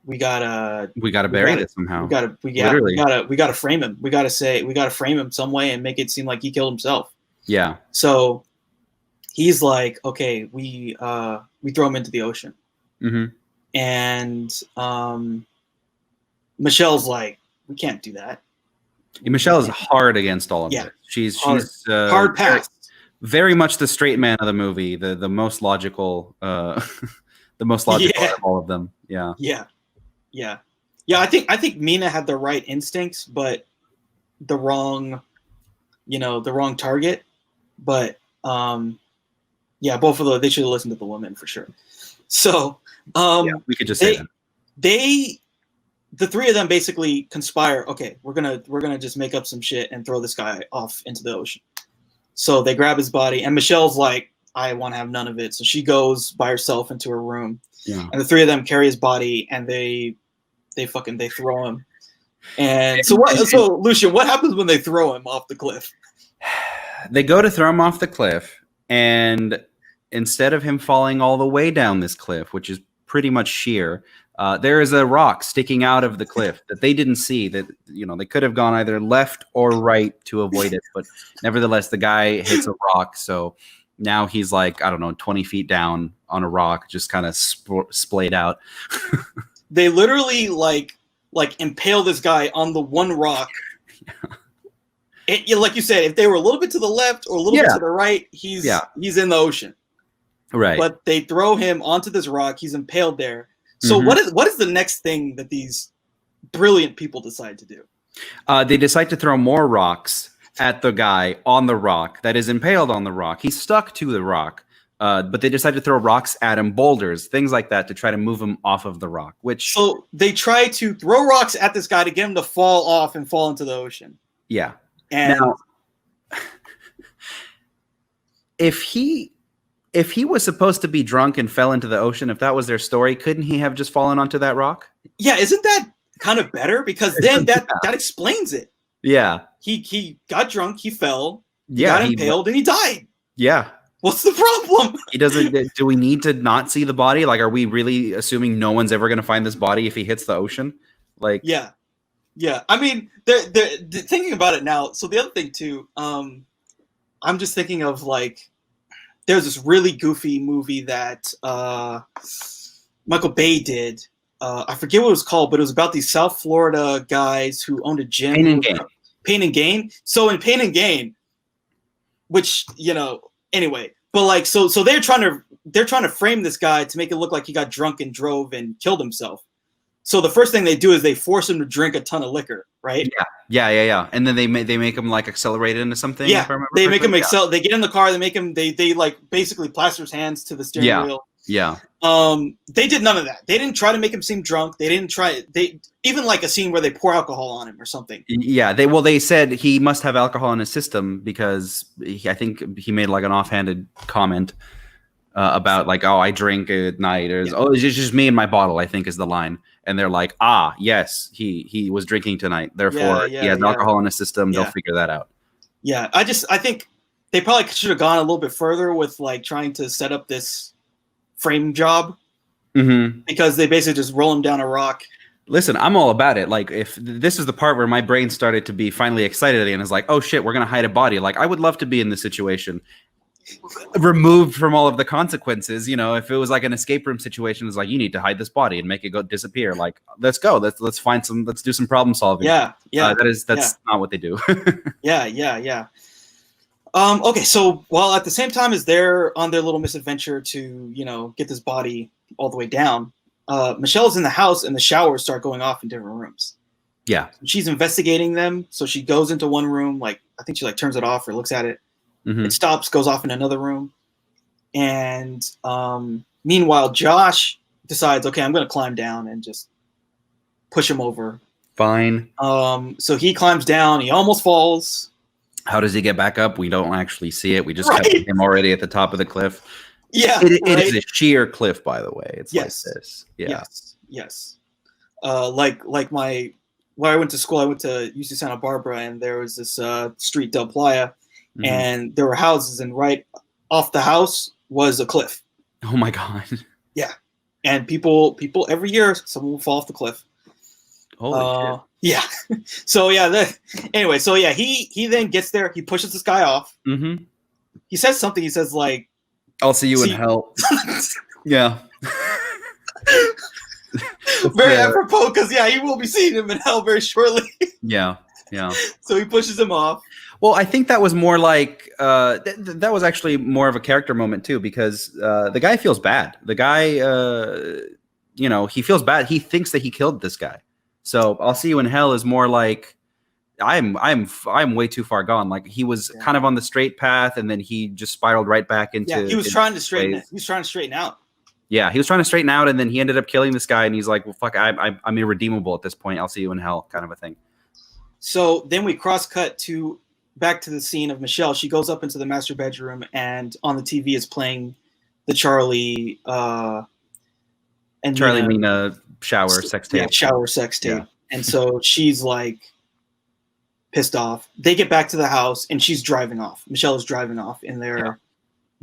we gotta bury this somehow. We gotta frame him. We gotta frame him some way and make it seem like he killed himself. Yeah. So he's like, okay, we throw him into the ocean. Mm-hmm. And Michelle's like, we can't do that. Michelle is hard against all of it. She's hard pass. Very much the straight man of the movie, the most logical, the most logical of all of them. Yeah. I think Mina had the right instincts, but the wrong target. But both of those, they should have listened to the woman for sure. So we could just say that. The three of them basically conspire. Okay, we're gonna just make up some shit and throw this guy off into the ocean. So they grab his body, and Michelle's like, I want to have none of it. So she goes by herself into her room, and the three of them carry his body, and they throw him. And so Lucian, what happens when they throw him off the cliff? They go to throw him off the cliff, and instead of him falling all the way down this cliff, which is pretty much sheer, there is a rock sticking out of the cliff that they didn't see. That they could have gone either left or right to avoid it, but nevertheless, the guy hits a rock. So now he's like, I don't know, 20 feet down on a rock, just kind of splayed out. They literally like impale this guy on the one rock. Like you said, if they were a little bit to the left or a little bit to the right, he's in the ocean. Right. But they throw him onto this rock. He's impaled there. So what is the next thing that these brilliant people decide to do? They decide to throw more rocks at the guy on the rock that is impaled on the rock. He's stuck to the rock, but they decide to throw rocks at him, boulders, things like that, to try to move him off of the rock. So they try to throw rocks at this guy to get him to fall off and fall into the ocean. Yeah. And now, if he was supposed to be drunk and fell into the ocean, if that was their story, couldn't he have just fallen onto that rock? Yeah, isn't that kind of better? Because then that explains it. Yeah. He got drunk, he fell, got impaled, and he died. Yeah. What's the problem? He doesn't. Do we need to not see the body? Like, are we really assuming no one's ever going to find this body if he hits the ocean? Like, yeah. I mean, they're thinking about it now. So the other thing too, I'm just thinking of like, there's this really goofy movie that Michael Bay did. I forget what it was called, but it was about these South Florida guys who owned a gym. Pain and Gain. So in Pain and Gain, which anyway, but like so they're trying to frame this guy to make it look like he got drunk and drove and killed himself. So the first thing they do is they force him to drink a ton of liquor, right? Yeah. And then they make him like accelerate into something. Yeah, they make him They get in the car. They make him. They like basically plaster his hands to the steering wheel. Yeah. They did none of that. They didn't try to make him seem drunk. They didn't try. They even like a scene where they pour alcohol on him or something. Yeah. They said he must have alcohol in his system because I think he made like an offhanded comment about like, oh, I drink at night, or oh, it's just me and my bottle, I think is the line. And they're like, yes, he was drinking tonight. Therefore, he has alcohol in his system. They'll figure that out. Yeah, I think they probably should have gone a little bit further with like trying to set up this frame job, because they basically just roll him down a rock. Listen, I'm all about it. Like, if this is the part where my brain started to be finally excited and is like, oh shit, we're gonna hide a body. Like, I would love to be in this situation, removed from all of the consequences. If it was like an escape room situation, it's like, you need to hide this body and make it go disappear. Like, let's go. Let's do some problem solving. That's not what they do. Yeah. Okay, so while at the same time as they're on their little misadventure to get this body all the way down, Michelle's in the house and the showers start going off in different rooms. Yeah, she's investigating them. So she goes into one room, like I think she like turns it off or looks at it. It stops, goes off in another room. And meanwhile, Josh decides, okay, I'm going to climb down and just push him over. Fine. So he climbs down. He almost falls. How does he get back up? We don't actually see it. We just kept him already at the top of the cliff. Yeah. It is a sheer cliff, by the way. It's like this. Yeah. Yes. Like where I went to school, I went to UC Santa Barbara, and there was this street Del Playa. and there were houses, and right off the house was a cliff. Oh my God. Yeah. And people every year, someone will fall off the cliff. Holy shit. Yeah. So yeah, anyway, so yeah, he then gets there, he pushes this guy off. Mm-hmm. He says something, he says like, I'll see you in hell. Yeah. Very apropos, because yeah, he will be seeing him in hell very shortly. Yeah. So he pushes him off. Well, I think that was more like that was actually more of a character moment too, because the guy feels bad. The guy, he feels bad. He thinks that he killed this guy. So I'll see you in hell is more like I'm way too far gone. Like he was kind of on the straight path, and then he just spiraled right back into. Yeah, he was trying to straighten it. He was trying to straighten out. Yeah, he was trying to straighten out, and then he ended up killing this guy. And he's like, "Well, fuck, I'm irredeemable at this point. I'll see you in hell," kind of a thing. So then we cross cut back to the scene of Michelle. She goes up into the master bedroom, and on the TV is playing the Charlie Mina shower sex tape. Yeah, shower sex tape. Yeah. And so she's like pissed off. They get back to the house, and she's driving off. Michelle is driving off in their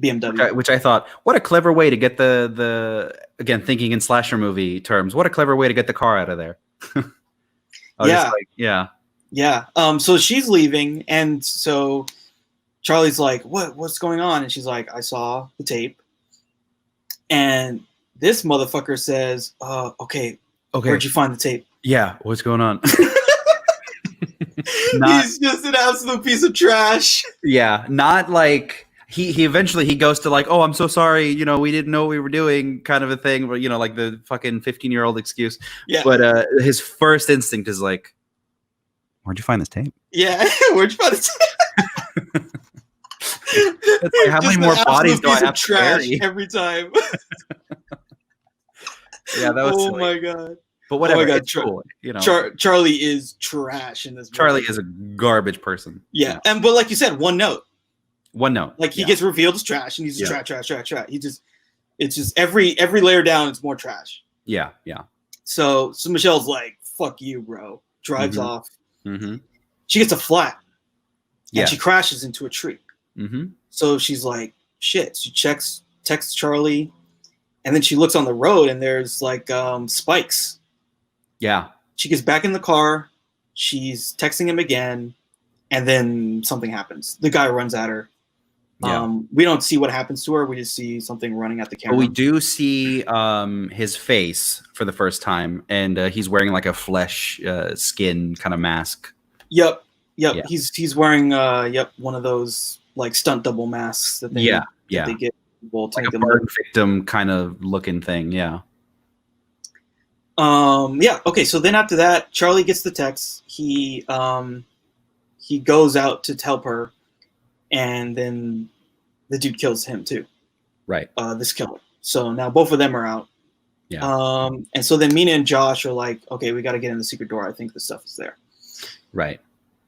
BMW. Which I thought, what a clever way to get the again, thinking in slasher movie terms, what a clever way to get the car out of there. Yeah. So she's leaving, and so Charlie's like, what's going on? And she's like, I saw the tape. And this motherfucker says, okay, where'd you find the tape? Yeah, what's going on? He's just an absolute piece of trash. Yeah, not like he eventually goes to like, oh, I'm so sorry, we didn't know what we were doing, kind of a thing, but like the fucking 15-year-old excuse. Yeah. But his first instinct is like, where'd you find this tape? Yeah, where'd you find the tape? It's like, how many more bodies do I have to carry every time? Yeah, that was silly. My God. But whatever, it's cool. Charlie is trash in this movie. Charlie is a garbage person. Yeah, but like you said, one note. Like he gets revealed as trash, and he's just trash. It's just every layer down, it's more trash. Yeah. So Michelle's like, "Fuck you, bro." Drives off. Mm-hmm. She gets a flat, and she crashes into a tree. Mm-hmm. So she's like, "Shit." She texts Charlie, and then she looks on the road, and there's like spikes. Yeah. She gets back in the car. She's texting him again, and then something happens. The guy runs at her. Yeah. We don't see what happens to her. We just see something running at the camera. But we do see his face for the first time, and he's wearing like a flesh skin kind of mask. Yep. Yeah. He's wearing one of those like stunt double masks that they get people to like a burn victim kind of looking thing. Yeah. Okay. So then after that, Charlie gets the text. He goes out to help her, and then the dude kills him too. Right. This killer. So now both of them are out. Yeah. And so then Mina and Josh are like, okay, we got to get in the secret door. I think the stuff is there. Right.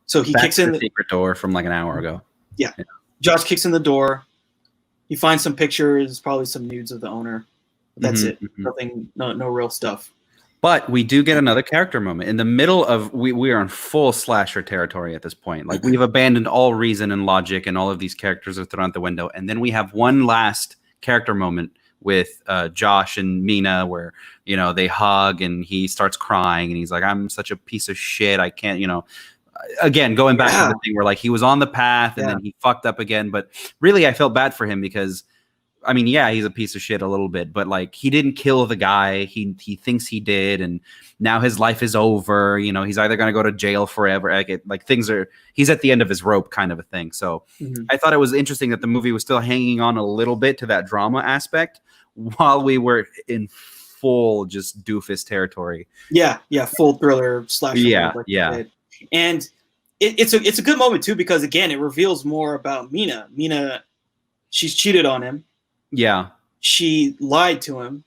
So he kicks in the secret door from like an hour ago. Yeah. Josh kicks in the door. He finds some pictures, probably some nudes of the owner. That's it. Nothing, no real stuff. But we do get another character moment in the middle of we are in full slasher territory at this point. Like we've abandoned all reason and logic, and all of these characters are thrown out the window. And then we have one last character moment with Josh and Mina, where they hug, and he starts crying, and he's like, "I'm such a piece of shit. I can't." Again, going back to the thing where like he was on the path and then he fucked up again. But really, I felt bad for him because, I mean, yeah, he's a piece of shit a little bit, but like he didn't kill the guy. He thinks he did, and now his life is over. He's either going to go to jail forever. He's at the end of his rope, kind of a thing. So I thought it was interesting that the movie was still hanging on a little bit to that drama aspect while we were in full just doofus territory. Yeah, full thriller slasher. Yeah. And it's a good moment too, because again, it reveals more about Mina. Mina, she's cheated on him. Yeah. She lied to him.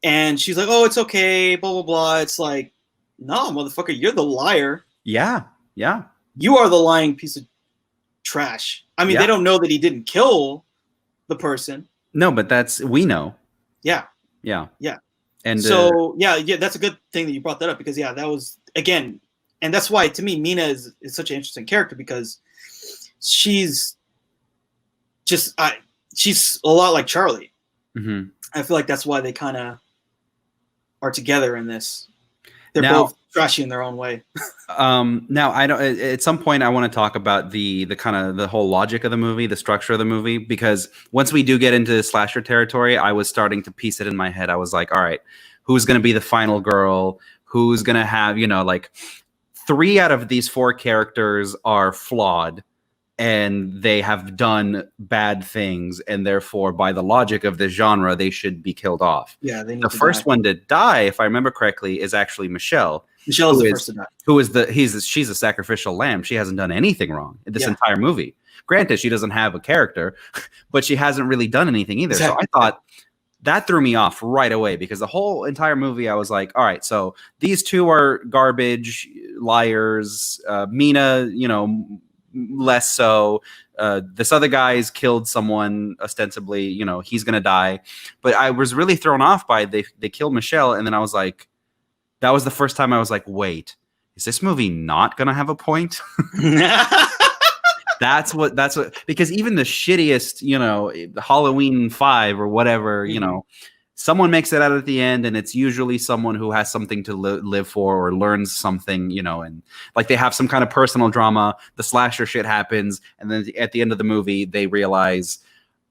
And she's like, "Oh, it's okay, blah, blah, blah." It's like, no, motherfucker, you're the liar. Yeah. You are the lying piece of trash. I mean, they don't know that he didn't kill the person. No, but we know. Yeah. And so, that's a good thing that you brought that up, because, that was, again, and that's why, to me, Mina is such an interesting character, because she's just she's a lot like Charlie. Mm-hmm. I feel like that's why they kind of are together in this. They're both trashy in their own way. Now I don't. At some point, I want to talk about the kind of the whole logic of the movie, the structure of the movie, because once we do get into slasher territory, I was starting to piece it in my head. I was like, all right, who's going to be the final girl? Who's going to have, like 3 out of these 4 characters are flawed and they have done bad things, and therefore, by the logic of this genre, they should be killed off. Yeah, they need the first one to die, if I remember correctly, is actually Michelle. Michelle's the first to die. She's a sacrificial lamb. She hasn't done anything wrong in this entire movie. Granted, she doesn't have a character, but she hasn't really done anything either. Exactly. So I thought that threw me off right away, because the whole entire movie, I was like, all right, so these 2 are garbage, liars. Mina, less so. This other guy's killed someone ostensibly, he's gonna die. But I was really thrown off by they killed Michelle, and then I was like, that was the first time I was like, wait, is this movie not gonna have a point? That's what because even the shittiest, the Halloween 5 or whatever, someone makes it out at the end, and it's usually someone who has something to live for or learns something, and like they have some kind of personal drama. The slasher shit happens, and then at the end of the movie, they realize,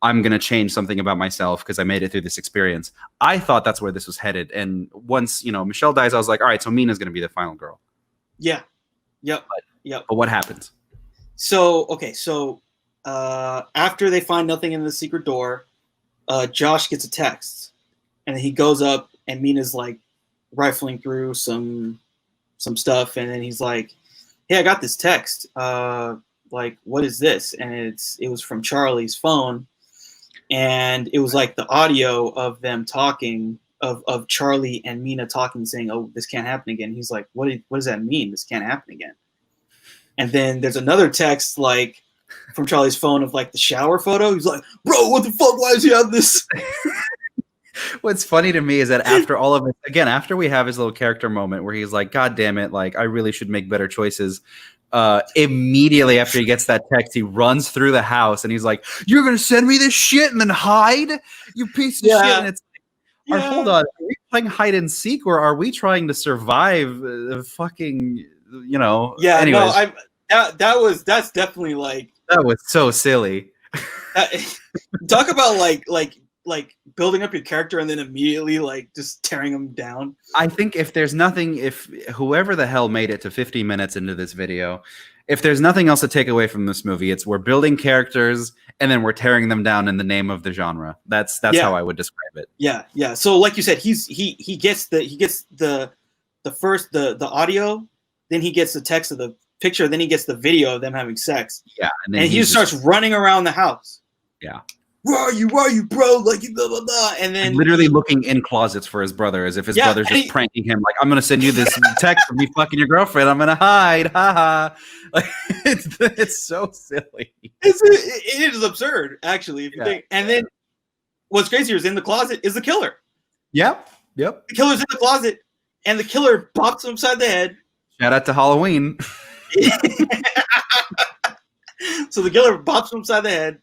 I'm going to change something about myself because I made it through this experience. I thought that's where this was headed. And once, Michelle dies, I was like, all right, so Mina's going to be the final girl. Yeah. Yep. But what happens? So, after they find nothing in the secret door, Josh gets a text. And then he goes up, and Mina's like rifling through some stuff, and then he's like, "Hey, I got this text. Like, what is this?" And it was from Charlie's phone, and it was like the audio of them talking, of Charlie and Mina talking, saying, "Oh, this can't happen again." He's like, "What does that mean? This can't happen again?" And then there's another text like from Charlie's phone of like the shower photo. He's like, "Bro, what the fuck? Why does he have this?" What's funny to me is that after all of it, again, after we have his little character moment where he's like, God damn it, like I really should make better choices. Immediately after he gets that text, he runs through the house and he's like, "You're going to send me this shit and then hide? You piece of shit." And it's like, hold on, are we playing hide and seek, or are we trying to survive fucking, Yeah, anyways. No, that's definitely like. That was so silly. Talk about like building up your character and then immediately like just tearing them down. I think if whoever the hell made it to 50 minutes into this video, if there's nothing else to take away from this movie, it's we're building characters and then we're tearing them down in the name of the genre. That's how I would describe it. Yeah. So like you said, he gets the audio, then he gets the text of the picture, then he gets the video of them having sex. Yeah, and he just starts running around the house. Yeah. Where are you, bro? Like, blah, blah, blah. And then literally looking in closets for his brother, as if his brother's just pranking him. Like, I'm going to send you this text of me fucking your girlfriend. I'm going to hide. Ha ha. Like, it's so silly. It is absurd, actually. If you think. And then what's crazier is in the closet is the killer. Yep. The killer's in the closet, and the killer pops him upside the head. Shout out to Halloween. So the killer pops him upside the head.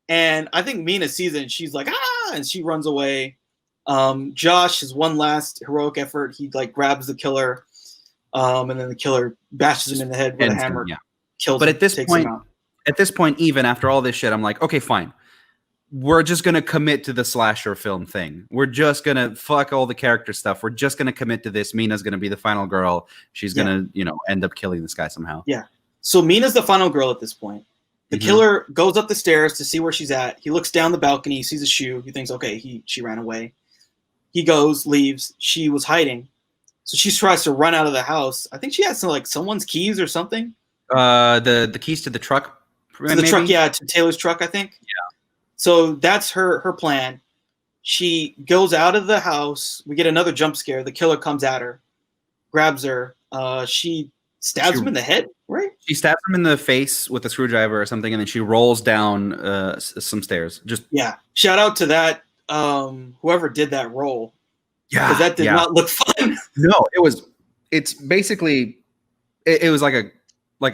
And I think Mina sees it, and she's like, "Ah!" and she runs away. Josh, his one last heroic effort, he like grabs the killer, and then the killer bashes him in the head with a hammer, kills him. But at this point, even after all this shit, I'm like, okay, fine. We're just gonna commit to the slasher film thing. We're just gonna fuck all the character stuff. We're just gonna commit to this. Mina's gonna be the final girl. She's gonna, end up killing this guy somehow. Yeah. So Mina's the final girl at this point. The killer goes up the stairs to see where she's at. He looks down the balcony. He sees a shoe. He thinks, okay, she ran away. He goes, leaves. She was hiding. So she tries to run out of the house. I think she has someone's keys or something. The keys to the truck. To the truck, to Taylor's truck, I think. Yeah. So that's her plan. She goes out of the house. We get another jump scare. The killer comes at her, grabs her. She stabs him in the head, right? She stabs him in the face with a screwdriver or something, and then she rolls down some stairs. Shout out to that whoever did that roll. Yeah, because that did not look fun. No, it's basically it was like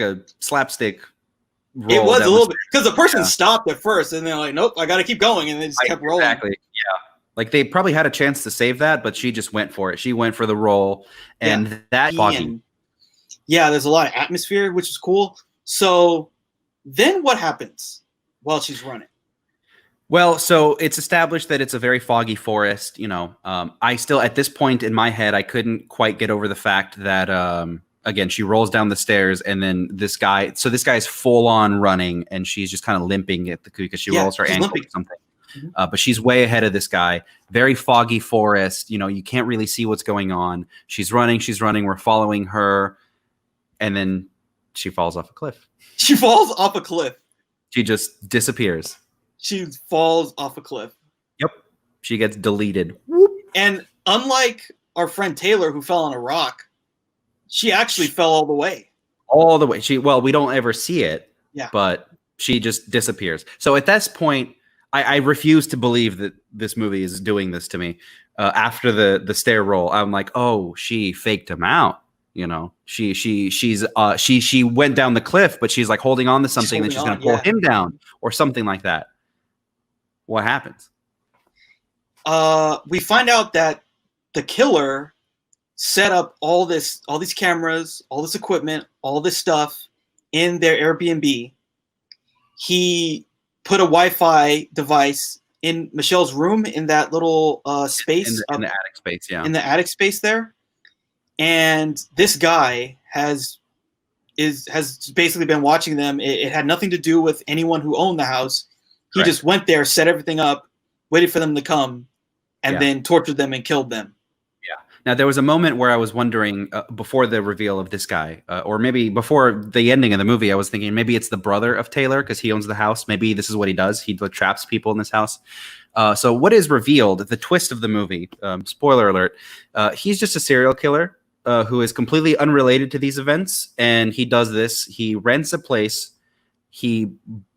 a slapstick roll. It was a little bit because the person stopped at first, and they're like, "Nope, I got to keep going," and they just kept rolling. Exactly. Yeah. Like they probably had a chance to save that, but she just went for it. She went for the roll, and that foggy. Yeah, there's a lot of atmosphere, which is cool. So then what happens while she's running? Well, so it's established that it's a very foggy forest. You know, I still, at this point in my head, I couldn't quite get over the fact that, again, she rolls down the stairs and then this guy is full on running and she's just kind of limping at because she rolls her ankle or something. Mm-hmm. But she's way ahead of this guy. Very foggy forest. You know, you can't really see what's going on. She's running. We're following her. And then she falls off a cliff. She falls off a cliff. She just disappears. She falls off a cliff. Yep. She gets deleted. And unlike our friend Taylor, who fell on a rock, she actually fell all the way. All the way. We don't ever see it. Yeah. But she just disappears. So at this point, I refuse to believe that this movie is doing this to me. After the stair roll, I'm like, oh, she faked him out. You know, she went down the cliff, but she's like holding on to something that she's going to pull him down or something like that. What happens? We find out that the killer set up all these cameras, all this equipment, all this stuff in their Airbnb. He put a Wi-Fi device in Michelle's room in that little space in the attic space, yeah, in the attic space there. And this guy has basically been watching them. It had nothing to do with anyone who owned the house. He just went there, set everything up, waited for them to come, and then tortured them and killed them. Yeah. Now, there was a moment where I was wondering, before the reveal of this guy, or maybe before the ending of the movie, I was thinking maybe it's the brother of Taylor because he owns the house. Maybe this is what he does. He traps people in this house. So what is revealed, the twist of the movie, spoiler alert, he's just a serial killer who is completely unrelated to these events. And he does this. He rents a place. He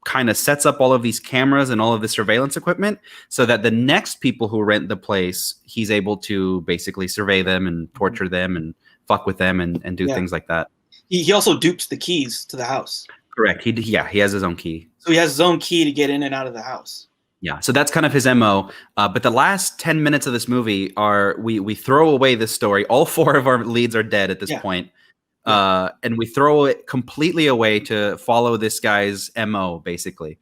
kind of sets up all of these cameras and all of the surveillance equipment so that the next people who rent the place, he's able to basically survey them and torture them and fuck with them and do things like that. He also dupes the keys to the house. Correct. He has his own key. So he has his own key to get in and out of the house. Yeah, so that's kind of his MO. But the last 10 minutes of this movie are we throw away this story. All four of our leads are dead at this point. And we throw it completely away to follow this guy's MO, basically.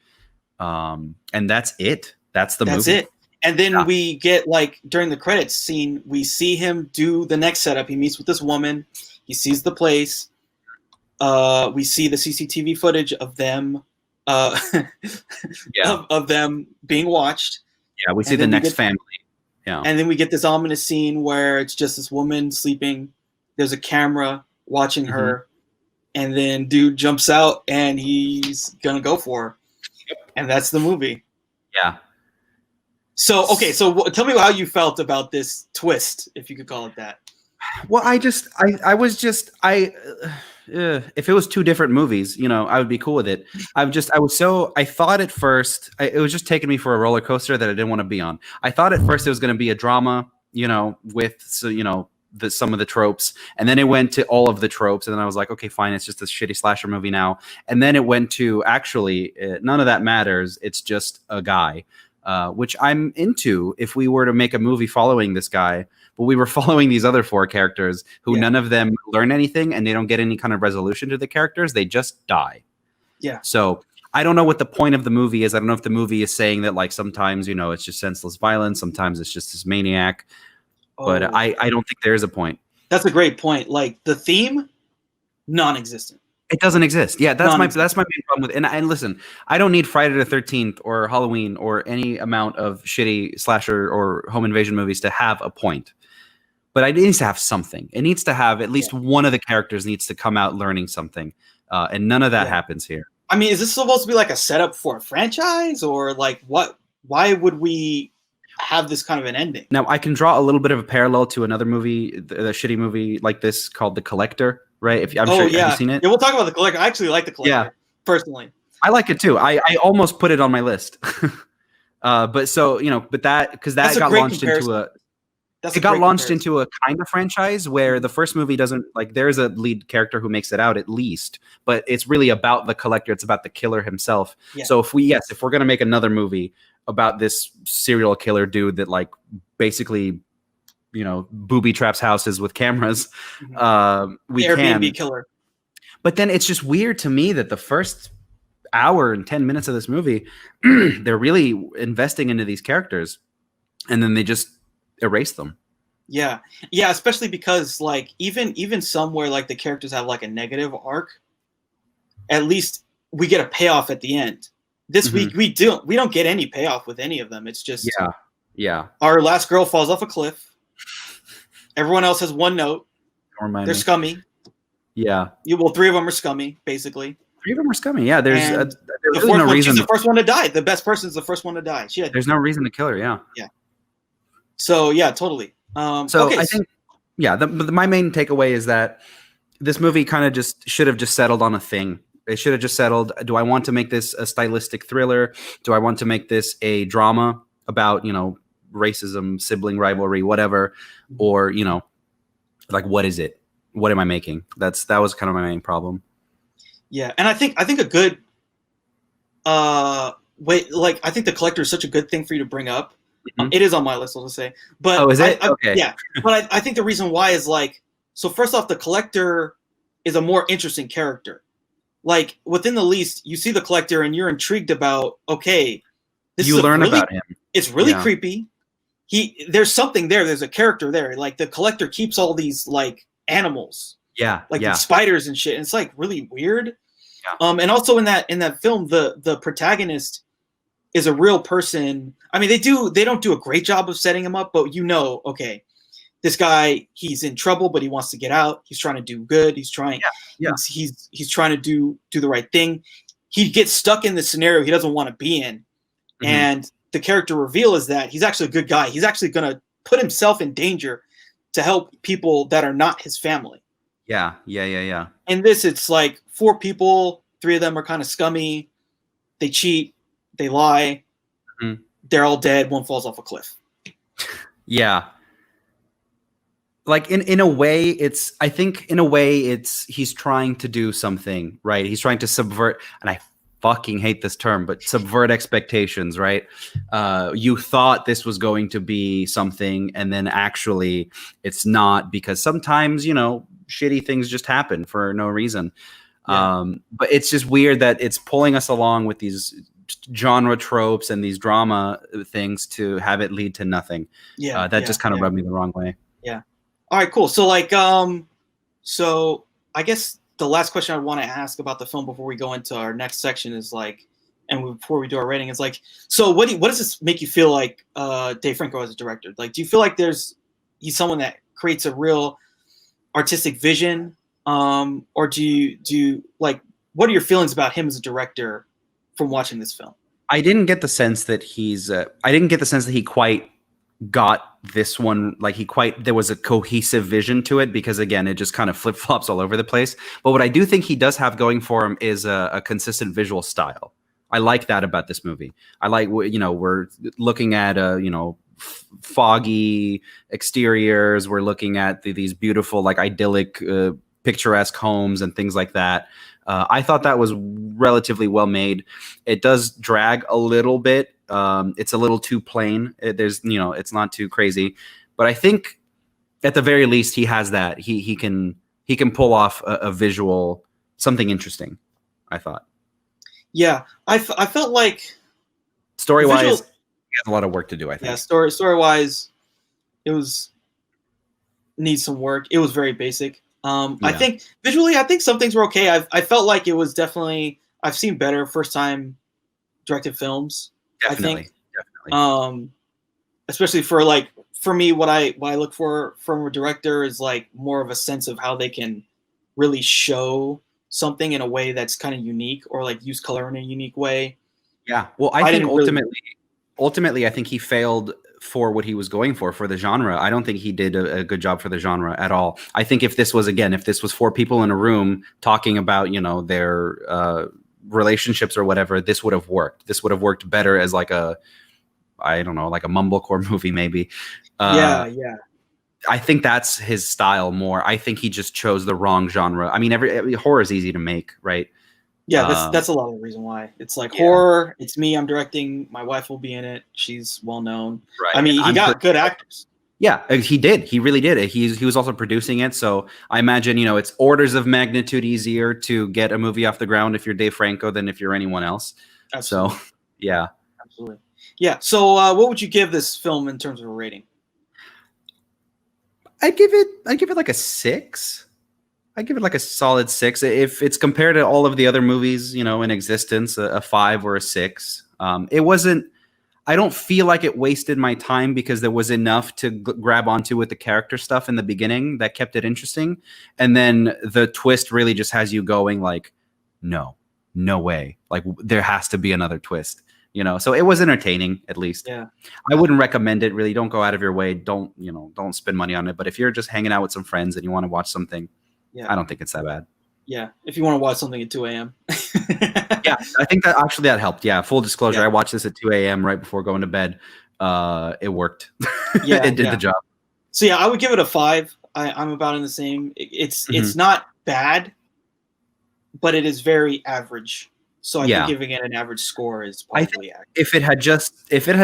And that's it. That's the movie. That's it. And then we get, like, during the credits scene, we see him do the next setup. He meets with this woman. He sees the place. We see the CCTV footage of them. Of them being watched. Yeah, we see the next family. Yeah. And then we get this ominous scene where it's just this woman sleeping. There's a camera watching her, and then dude jumps out and he's gonna go for her. And that's the movie. Yeah. So tell me how you felt about this twist, if you could call it that. Well, if it was two different movies, you know, I would be cool with it. I thought at first it was just taking me for a roller coaster that I didn't want to be on. I thought at first it was going to be a drama, you know, with some of the tropes, and then it went to all of the tropes, and then I was like, okay, fine, it's just a shitty slasher movie now. And then it went to actually none of that matters. It's just a guy, which I'm into. If we were to make a movie following this guy. But we were following these other four characters who none of them learn anything and they don't get any kind of resolution to the characters. They just die. Yeah. So I don't know what the point of the movie is. I don't know if the movie is saying that, like, sometimes, you know, it's just senseless violence. Sometimes it's just this maniac. But I don't think there is a point. That's a great point. Like, the theme, non-existent. It doesn't exist. Yeah, that's my main problem with it. And listen, I don't need Friday the 13th or Halloween or any amount of shitty slasher or home invasion movies to have a point. But it needs to have something. It needs to have at least one of the characters needs to come out learning something. And none of that happens here. I mean, is this supposed to be like a setup for a franchise, or like what? Why would we have this kind of an ending? Now, I can draw a little bit of a parallel to another movie, the shitty movie like this called The Collector, right? Have you seen it? Yeah, we'll talk about The Collector. I actually like The Collector, personally. I like it too. I almost put it on my list. But so, you know, but that got launched into a... it got launched into a kind of franchise where the first movie doesn't, like, there's a lead character who makes it out at least, but it's really about the collector. It's about the killer himself. Yeah. So if we're going to make another movie about this serial killer dude that, like, basically, you know, booby traps houses with cameras, we Airbnb killer. But then it's just weird to me that the first hour and 10 minutes of this movie, they're really investing into these characters, and then they just erase them. Yeah, especially because, like, even somewhere like the characters have like a negative arc, at least we get a payoff at the end. This week we don't get any payoff with any of them. It's just our last girl falls off a cliff. Everyone else has one note. They're scummy. Yeah. Three of them are scummy, basically. 3 of them are scummy. Yeah, there's really no reason. She's the first one to die. The best person's the first one to die. There's no reason to kill her. Yeah. Yeah. So yeah, totally. I think, my main takeaway is that this movie kind of just should have just settled on a thing. It should have just settled. Do I want to make this a stylistic thriller? Do I want to make this a drama about, you know, racism, sibling rivalry, whatever? Or, you know, like, what is it? What am I making? That was kind of my main problem. Yeah, and I think a good I think the collector is such a good thing for you to bring up. It is on my list, I'll just say. But is it? Okay. Yeah, but I think the reason why is, like, so first off, the collector is a more interesting character. Like, within the least, you see the collector and you're intrigued about, okay, you learn about him. It's really creepy. There's something there. There's a character there. Like, the collector keeps all these, like, animals. Yeah. Like the spiders and shit. And it's, like, really weird. Yeah. And also in that film, the protagonist is a real person. I mean, they don't do a great job of setting him up, but, you know, okay, this guy, he's in trouble, but he wants to get out. He's trying to do good. He's trying. Yeah. He's trying to do the right thing. He gets stuck in the scenario he doesn't want to be in, and the character reveal is that he's actually a good guy. He's actually going to put himself in danger to help people that are not his family. Yeah. And this, it's like 4 people. 3 of them are kind of scummy. They cheat. They lie. They're all dead. One falls off a cliff. Yeah. Like, in a way, I think he's trying to do something, right? He's trying to subvert, and I fucking hate this term, but subvert expectations, right? You thought this was going to be something, and then actually it's not, because sometimes, you know, shitty things just happen for no reason. Yeah. But it's just weird that it's pulling us along with these genre tropes and these drama things to have it lead to nothing. Yeah. That just kind of rubbed me the wrong way. Yeah. All right, cool. So, like, so I guess the last question I want to ask about the film before we go into our next section is, like, and before we do our rating, is like, so what does this make you feel like Dave Franco as a director? Like, do you feel like he's someone that creates a real artistic vision? Or do you like, what are your feelings about him as a director from watching this film? I didn't get the sense that he quite got this one. Like, there was a cohesive vision to it, because, again, it just kind of flip flops all over the place. But what I do think he does have going for him is a consistent visual style. I like that about this movie. I like, you know, we're looking at you know, foggy exteriors. We're looking at these beautiful, like, idyllic, picturesque homes and things like that. I thought that was relatively well made. It does drag a little bit. It's a little too plain. It's not too crazy, but I think at the very least he has that. He can pull off a visual, something interesting, I thought. Yeah, I felt like story-wise, he has a lot of work to do, I think. Yeah, story-wise, it needs some work. It was very basic. I think visually, some things were okay. I felt like it was definitely, I've seen better first-time directed films. Definitely. Especially for me, what I look for from a director is, like, more of a sense of how they can really show something in a way that's kind of unique, or, like, use color in a unique way. Yeah. Well, I think ultimately, I think he failed for what he was going for the genre. I don't think he did a good job for the genre at all. I think if this was 4 people in a room talking about, you know, their relationships or whatever, this would have worked. This would have worked better as, like, a mumblecore movie, maybe. Yeah. I think that's his style more. I think he just chose the wrong genre. I mean, horror is easy to make, right? Yeah, that's a lot of the reason why. It's like horror. It's me. I'm directing. My wife will be in it. She's well known. Right. I mean, he got good actors. Yeah, he did. He really did. He was also producing it. So I imagine, it's orders of magnitude easier to get a movie off the ground if you're Dave Franco than if you're anyone else. Absolutely. So, yeah. Absolutely. Yeah. So what would you give this film in terms of a rating? I'd give it like a 6. I'd give it like a solid 6. If it's compared to all of the other movies, in existence, a 5 or a 6. It wasn't. I don't feel like it wasted my time because there was enough to grab onto with the character stuff in the beginning that kept it interesting, and then the twist really just has you going like, no way, like there has to be another twist. So it was entertaining, at least. Yeah. I wouldn't recommend it, really. Don't go out of your way. Don't spend money on it. But if you're just hanging out with some friends and you want to watch something, I don't think it's that bad. Yeah. If you want to watch something at 2 a.m. Yeah, I think that helped. Yeah. Full disclosure. I watched this at 2 a.m. right before going to bed. It worked. Yeah. It did the job. So I would give it a 5. I'm about in the same. It's not bad, but it is very average. So I think giving it an average score is probably accurate. If it had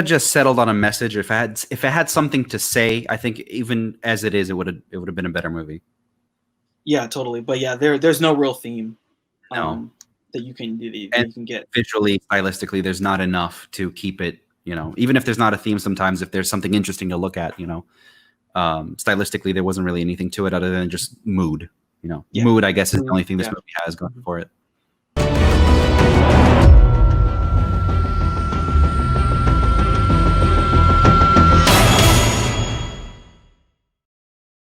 just settled on a message, if it had something to say, I think even as it is, it would have been a better movie. Yeah, totally. But there's no real theme that you can get visually, stylistically. There's not enough to keep it. Even if there's not a theme, sometimes if there's something interesting to look at, stylistically, there wasn't really anything to it other than just mood. Mood, I guess, is the only thing this movie has going for it.